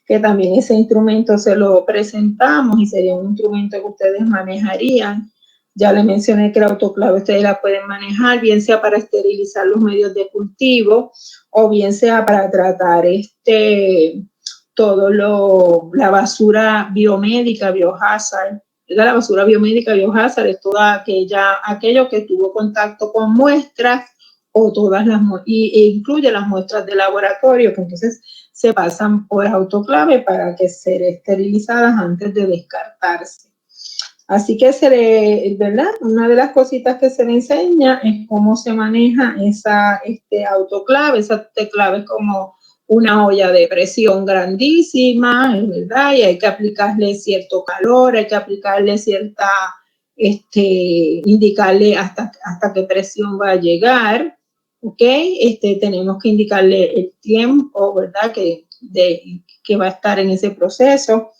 que también ese instrumento se lo presentamos y sería un instrumento que ustedes manejarían. Ya les mencioné que la autoclave ustedes la pueden manejar, bien sea para esterilizar los medios de cultivo o bien sea para tratar la basura biomédica, biohazard. La basura biomédica, biohazard es toda aquello que tuvo contacto con muestras o e incluye las muestras de laboratorio, que entonces se pasan por autoclave para que sean esterilizadas antes de descartarse. Así que ¿verdad? Una de las cositas que se le enseña es cómo se maneja esa autoclave. Esa autoclave es como una olla de presión grandísima, ¿verdad? Y hay que aplicarle cierto calor, hay que aplicarle indicarle hasta qué presión va a llegar, ¿ok? Tenemos que indicarle el tiempo, ¿verdad?, que va a estar en ese proceso.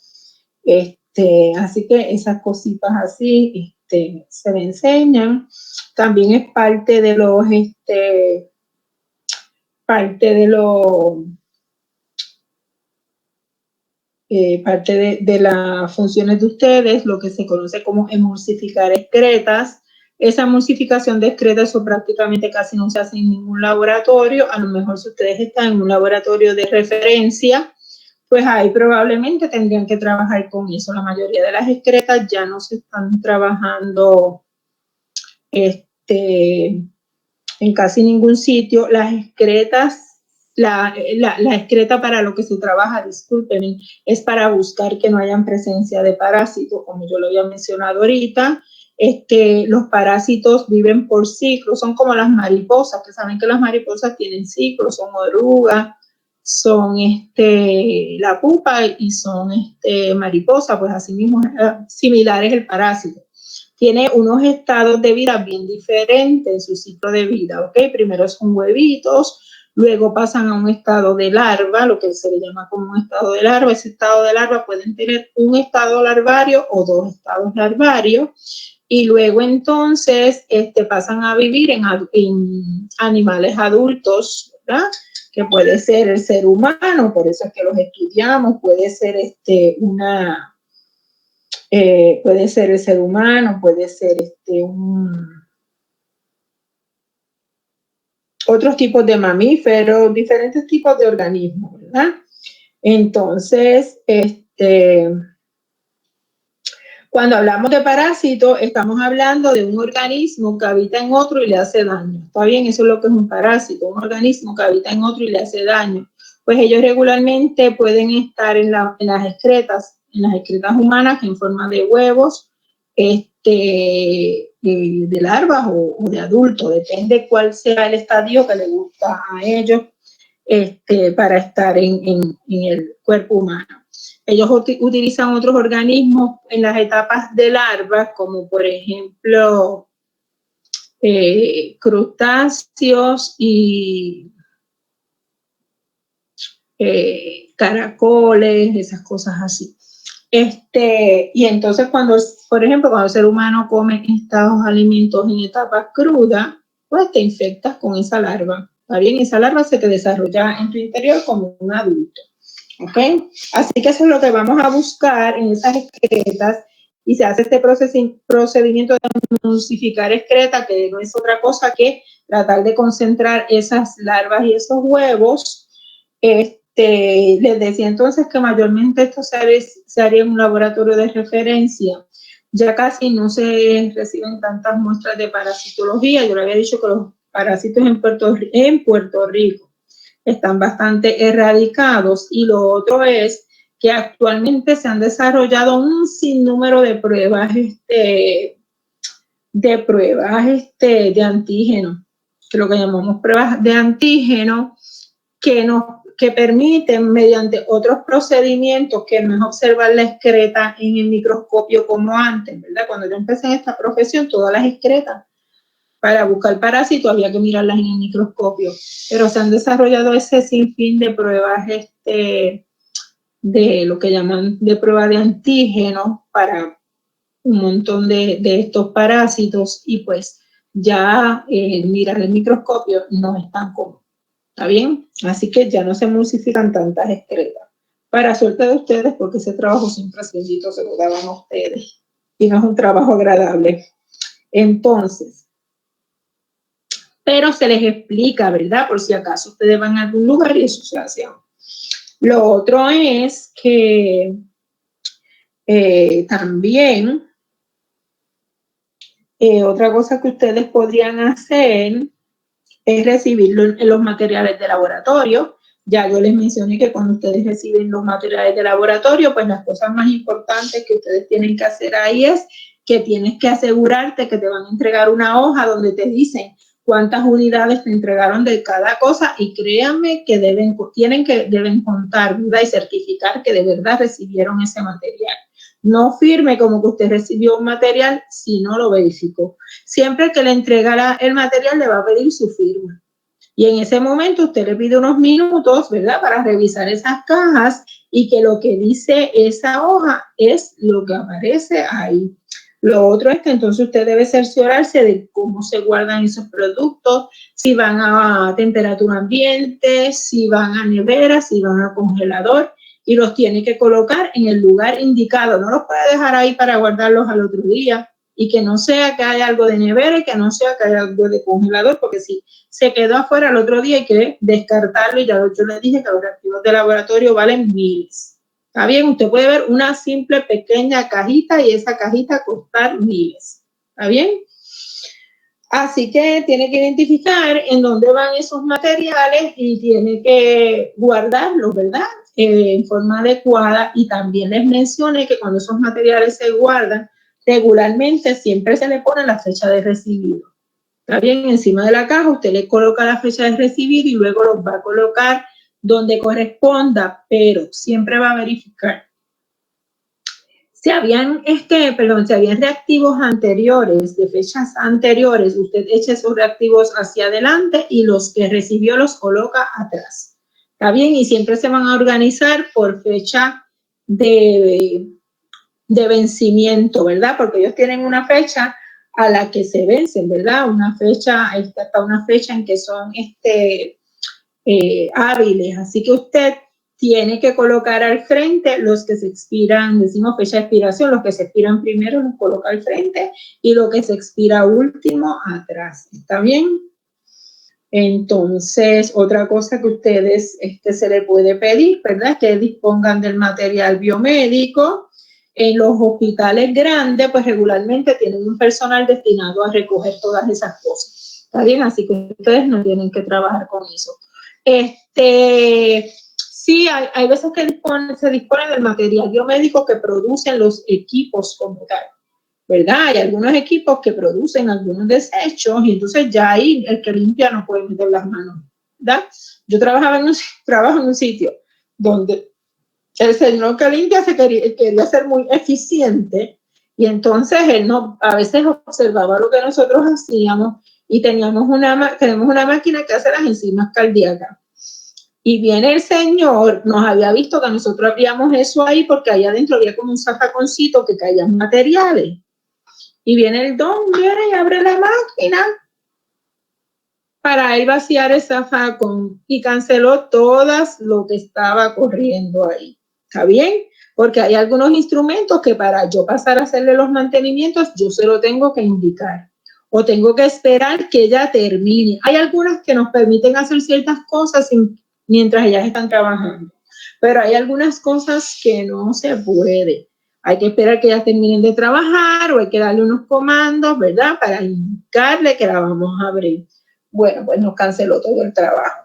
Así que esas cositas así se le enseñan. También es parte de las funciones de ustedes, lo que se conoce como emulsificar excretas. Esa emulsificación de excretas, eso prácticamente casi no se hace en ningún laboratorio. A lo mejor si ustedes están en un laboratorio de referencia, pues ahí probablemente tendrían que trabajar con eso. La mayoría de las excretas ya no se están trabajando en casi ningún sitio. Las excretas, la excreta para lo que se trabaja, discúlpenme, es para buscar que no hayan presencia de parásitos, como yo lo había mencionado ahorita. Los parásitos viven por ciclos, son como las mariposas, que saben que las mariposas tienen ciclos, son orugas, son la pupa y son mariposa, pues así mismo similar es el parásito. Tiene unos estados de vida bien diferentes en su ciclo de vida, ¿ok? Primero son huevitos, luego pasan a un estado de larva, lo que se le llama como un estado de larva. Ese estado de larva pueden tener un estado larvario o dos estados larvarios, y luego entonces pasan a vivir en animales adultos, ¿verdad?, que puede ser el ser humano, por eso es que los estudiamos, puede ser puede ser el ser humano, puede ser otros tipos de mamíferos, diferentes tipos de organismos, ¿verdad? Entonces, Cuando hablamos de parásito, estamos hablando de un organismo que habita en otro y le hace daño. ¿Está bien? Eso es lo que es un parásito, un organismo que habita en otro y le hace daño. Pues ellos regularmente pueden estar en las excretas humanas en forma de huevos, de larvas o de adultos, depende cuál sea el estadio que le gusta a ellos para estar en el cuerpo humano. Ellos utilizan otros organismos en las etapas de larvas, como por ejemplo crustáceos y caracoles, esas cosas así. Y entonces por ejemplo, cuando el ser humano come estos alimentos en etapas crudas, pues te infectas con esa larva. ¿Está bien? Esa larva se te desarrolla en tu interior como un adulto. ¿Ok? Así que eso es lo que vamos a buscar en esas excretas y se hace este procedimiento de emulsificar excreta, que no es otra cosa que tratar de concentrar esas larvas y esos huevos. Les decía entonces que mayormente esto se haría en un laboratorio de referencia. Ya casi no se reciben tantas muestras de parasitología. Yo le había dicho que los parásitos en Puerto Rico están bastante erradicados, y lo otro es que actualmente se han desarrollado un sinnúmero de pruebas de antígeno, que lo que llamamos pruebas de antígeno, que permiten, mediante otros procedimientos, que no es observar la excreta en el microscopio como antes, ¿verdad? Cuando yo empecé en esta profesión, todas las excretas para buscar parásitos había que mirarlas en el microscopio, pero se han desarrollado ese sinfín de pruebas de lo que llaman de prueba de antígenos para un montón de estos parásitos, y pues ya mirar el microscopio no es tan común. ¿Está bien? Así que ya no se emulsifican tantas excretas. Para suerte de ustedes, porque ese trabajo siempre se lo daban a ustedes y no es un trabajo agradable. Entonces, pero se les explica, ¿verdad? Por si acaso ustedes van a algún lugar y eso se hace. Lo otro es que también otra cosa que ustedes podrían hacer es recibir los materiales de laboratorio. Ya yo les mencioné que cuando ustedes reciben los materiales de laboratorio, pues las cosas más importantes que ustedes tienen que hacer ahí es que tienes que asegurarte que te van a entregar una hoja donde te dicen cuántas unidades te entregaron de cada cosa, y créanme que deben contar, ¿verdad? Y certificar que de verdad recibieron ese material. No firme como que usted recibió un material si no lo verificó. Siempre que le entregará el material le va a pedir su firma. Y en ese momento usted le pide unos minutos, ¿verdad? Para revisar esas cajas y que lo que dice esa hoja es lo que aparece ahí. Lo otro es que entonces usted debe cerciorarse de cómo se guardan esos productos, si van a temperatura ambiente, si van a nevera, si van a congelador, y los tiene que colocar en el lugar indicado. No los puede dejar ahí para guardarlos al otro día, y que no sea que haya algo de nevera y que no sea que haya algo de congelador, porque si se quedó afuera el otro día hay que descartarlo, y ya yo les dije que los reactivos de laboratorio valen miles. Está bien, usted puede ver una simple pequeña cajita y esa cajita costar miles. ¿Está bien? Así que tiene que identificar en dónde van esos materiales y tiene que guardarlos, ¿verdad? En forma adecuada. Y también les mencioné que cuando esos materiales se guardan, regularmente siempre se le pone la fecha de recibido. Está bien, encima de la caja usted le coloca la fecha de recibido y luego los va a colocar donde corresponda, pero siempre va a verificar. Si habían reactivos anteriores, de fechas anteriores, usted echa esos reactivos hacia adelante y los que recibió los coloca atrás. ¿Está bien? Y siempre se van a organizar por fecha de vencimiento, ¿verdad? Porque ellos tienen una fecha a la que se vencen, ¿verdad? Una fecha, hasta una fecha en que son hábiles. Así que usted tiene que colocar al frente los que se expiran, decimos fecha de expiración, los que se expiran primero los coloca al frente y lo que se expira último atrás. ¿Está bien? Entonces, otra cosa que ustedes se le puede pedir, ¿verdad? Que dispongan del material biomédico. En los hospitales grandes, pues regularmente tienen un personal destinado a recoger todas esas cosas. ¿Está bien? Así que ustedes no tienen que trabajar con eso. Sí, hay veces que se dispone del material biomédico que producen los equipos como tal, ¿verdad? Hay algunos equipos que producen algunos desechos y entonces ya ahí el que limpia no puede meter las manos, ¿verdad? Yo trabajo en un sitio donde el señor que limpia quería ser muy eficiente y entonces él a veces observaba lo que nosotros hacíamos y tenemos una máquina que hace las enzimas cardíacas. Y viene el señor, nos había visto que nosotros abríamos eso ahí porque allá adentro había como un zafaconcito que caían materiales. Y viene el don, viene y abre la máquina para él vaciar el zafacón y canceló todas lo que estaba corriendo ahí. ¿Está bien? Porque hay algunos instrumentos que para yo pasar a hacerle los mantenimientos, yo se lo tengo que indicar. O tengo que esperar que ella termine. Hay algunas que nos permiten hacer ciertas cosas mientras ellas están trabajando. Pero hay algunas cosas que no se puede. Hay que esperar que ellas terminen de trabajar o hay que darle unos comandos, ¿verdad? Para indicarle que la vamos a abrir. Bueno, pues nos canceló todo el trabajo.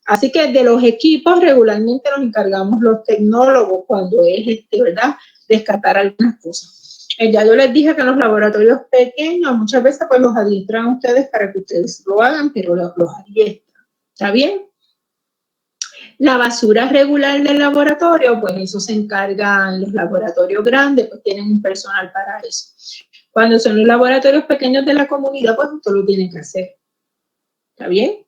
Así que de los equipos regularmente nos encargamos los tecnólogos cuando es, ¿verdad? Descartar algunas cosas. Ya yo les dije que en los laboratorios pequeños muchas veces pues los adiestran a ustedes para que ustedes lo hagan, pero los adiestran. ¿Está bien? La basura regular del laboratorio, pues eso se encargan los laboratorios grandes, pues tienen un personal para eso. Cuando son los laboratorios pequeños de la comunidad, pues usted lo tiene que hacer. ¿Está bien?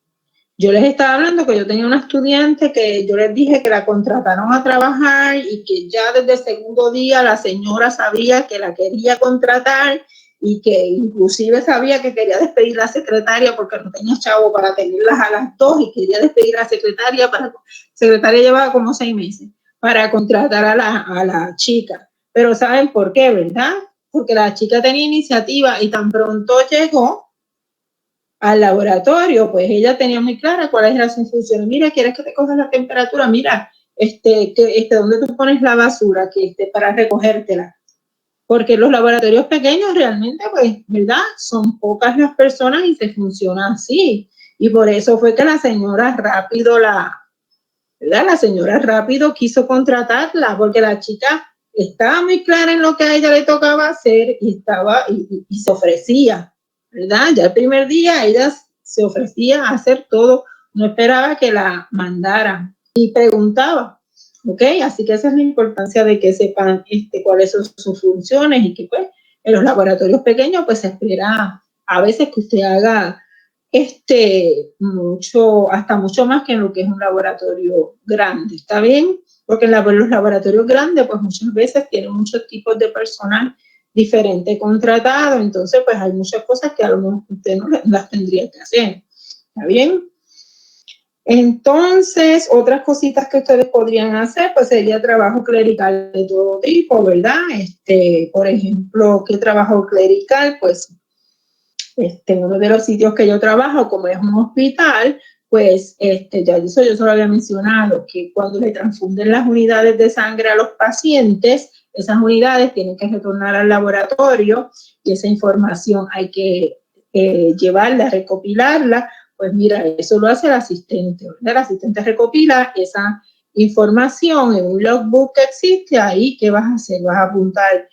Yo les estaba hablando que yo tenía una estudiante que yo les dije que la contrataron a trabajar y que ya desde el segundo día la señora sabía que la quería contratar y que inclusive sabía que quería despedir a la secretaria porque no tenía chavo para tenerlas a las 2 y quería despedir a la secretaria. La secretaria llevaba como 6 meses para contratar a la chica. Pero ¿saben por qué, verdad? Porque la chica tenía iniciativa y tan pronto llegó al laboratorio, pues ella tenía muy clara cuáles eran sus funciones. Mira, ¿quieres que te cojas la temperatura? Mira, ¿dónde tú pones la basura? Para recogértela. Porque los laboratorios pequeños realmente, pues, ¿verdad? Son pocas las personas y se funciona así. Y por eso fue que la señora rápido quiso contratarla, porque la chica estaba muy clara en lo que a ella le tocaba hacer y se ofrecía, ¿verdad? Ya el primer día ella se ofrecía a hacer todo, no esperaba que la mandaran y preguntaba, ¿ok? Así que esa es la importancia de que sepan cuáles son sus funciones y que pues en los laboratorios pequeños pues se espera a veces que usted haga hasta mucho más que en lo que es un laboratorio grande, ¿está bien? Porque los laboratorios grandes, pues muchas veces tienen muchos tipos de personal diferente contratado, entonces pues hay muchas cosas que a lo mejor usted no las tendría que hacer, ¿está bien? Entonces, otras cositas que ustedes podrían hacer, pues sería trabajo clerical de todo tipo, ¿verdad? Por ejemplo, ¿qué trabajo clerical? Pues uno de los sitios que yo trabajo, como es un hospital, pues ya yo se lo había mencionado, que cuando le transfunden las unidades de sangre a los pacientes, esas unidades tienen que retornar al laboratorio y esa información hay que llevarla, recopilarla. Pues mira, eso lo hace el asistente, ¿verdad? El asistente recopila esa información en un logbook que existe ahí. ¿Qué vas a hacer? Vas a apuntar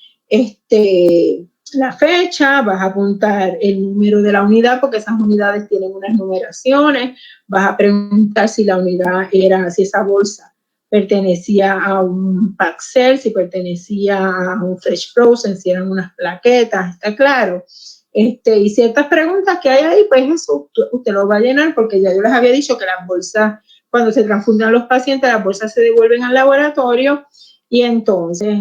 la fecha, vas a apuntar el número de la unidad porque esas unidades tienen unas numeraciones, vas a preguntar si la unidad si esa bolsa pertenecía a un Paxel, si pertenecía a un Fresh Frozen, si eran unas plaquetas, ¿está claro? Y ciertas preguntas que hay ahí, pues eso usted lo va a llenar porque ya yo les había dicho que las bolsas, cuando se transfunden a los pacientes, las bolsas se devuelven al laboratorio y entonces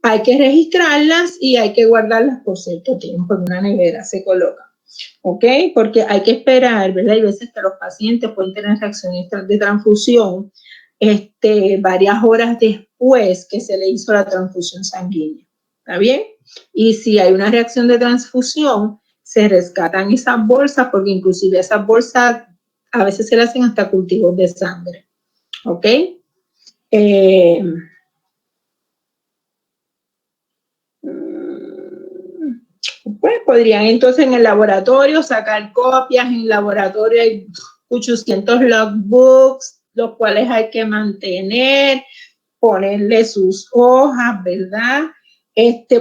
hay que registrarlas y hay que guardarlas por cierto tiempo en una nevera, se coloca, ¿ok? Porque hay que esperar, ¿verdad? Hay veces que los pacientes pueden tener reacciones de transfusión varias horas después que se le hizo la transfusión sanguínea, ¿está bien? Y si hay una reacción de transfusión, se rescatan esas bolsas, porque inclusive esas bolsas a veces se le hacen hasta cultivos de sangre. ¿Ok? Pues podrían entonces en el laboratorio sacar copias. En el laboratorio hay 800 logbooks, los cuales hay que mantener, ponerle sus hojas, ¿verdad?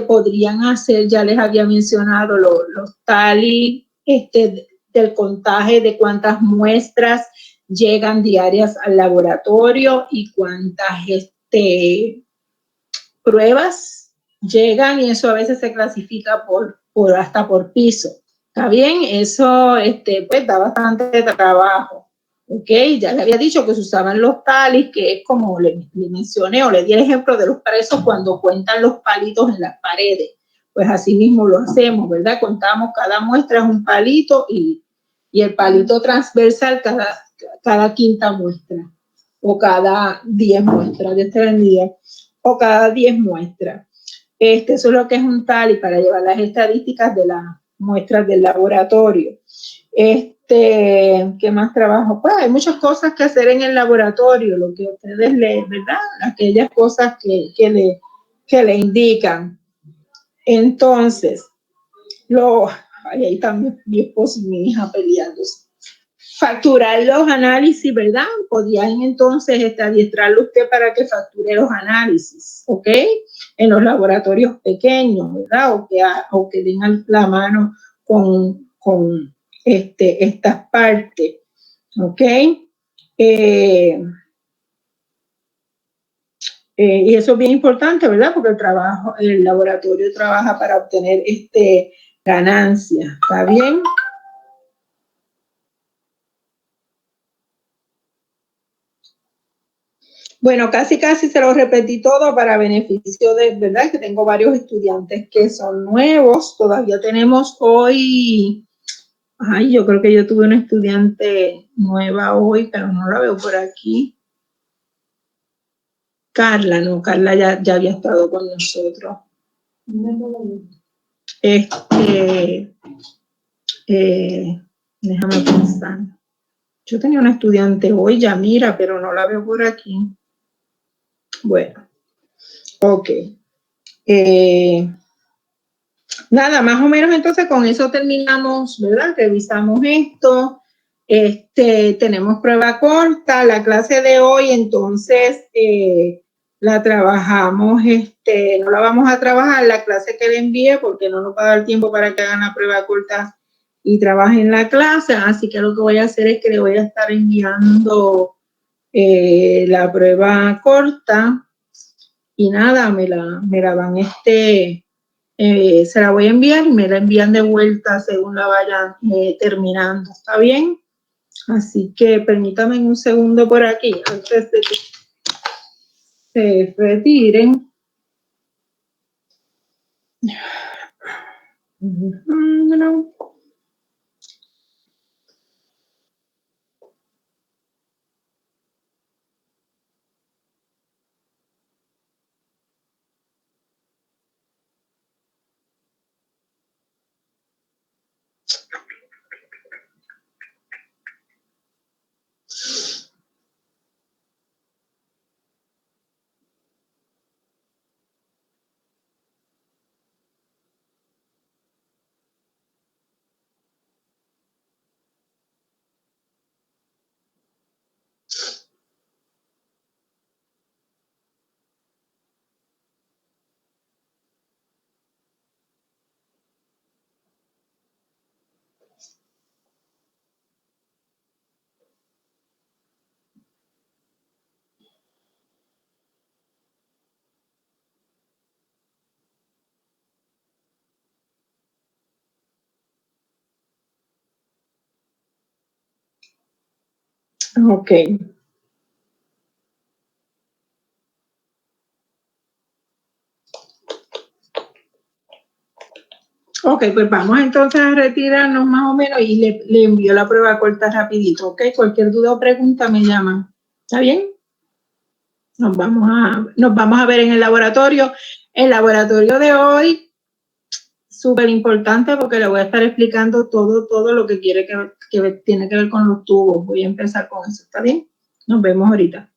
Podrían hacer, ya les había mencionado, los tally del contaje de cuántas muestras llegan diarias al laboratorio y cuántas pruebas llegan, y eso a veces se clasifica hasta por piso. ¿Está bien? Eso pues da bastante trabajo. ¿Ok? Ya le había dicho que se usaban los talis, que es como le mencioné o le di el ejemplo de los presos cuando cuentan los palitos en las paredes. Pues así mismo lo hacemos, ¿verdad? Contamos cada muestra es un palito y el palito transversal cada quinta muestra o cada 10 muestras, Dios te bendiga, o cada 10 muestras. Eso es lo que es un tally para llevar las estadísticas de las muestras del laboratorio. ¿Qué más trabajo? Pues hay muchas cosas que hacer en el laboratorio, lo que ustedes leen, ¿verdad? Aquellas cosas que le indican. Entonces, ahí están mi esposo y mi hija peleándose. Facturar los análisis, ¿verdad? Podrían entonces adiestrarlo usted para que facture los análisis, ¿ok? En los laboratorios pequeños, ¿verdad? O que den la mano con estas partes, ¿ok? Y eso es bien importante, ¿verdad? Porque el laboratorio trabaja para obtener ganancias, ¿está bien? Bueno, casi se lo repetí todo para beneficio de, ¿verdad? Que tengo varios estudiantes que son nuevos. Todavía tenemos hoy, yo creo que yo tuve una estudiante nueva hoy, pero no la veo por aquí. Carla ya había estado con nosotros. Déjame pensar. Yo tenía una estudiante hoy, Yamira, pero no la veo por aquí. Bueno, ok. Nada, más o menos entonces con eso terminamos, ¿verdad? Revisamos esto. Tenemos prueba corta. La clase de hoy, entonces, la trabajamos, no la vamos a trabajar la clase que le envié porque no nos va a dar tiempo para que hagan la prueba corta y trabajen la clase. Así que lo que voy a hacer es que le voy a estar enviando la prueba corta y nada, me la van se la voy a enviar y me la envían de vuelta según la vayan terminando. ¿Está bien? Así que permítame un segundo por aquí antes de que se retiren. No. Ok. Ok, pues vamos entonces a retirarnos más o menos y le envío la prueba corta rapidito, ¿ok? Cualquier duda o pregunta me llaman. ¿Está bien? Nos vamos a ver en el laboratorio. El laboratorio de hoy súper importante porque le voy a estar explicando todo lo que quiere que tiene que ver con los tubos. Voy a empezar con eso, ¿está bien? Nos vemos ahorita.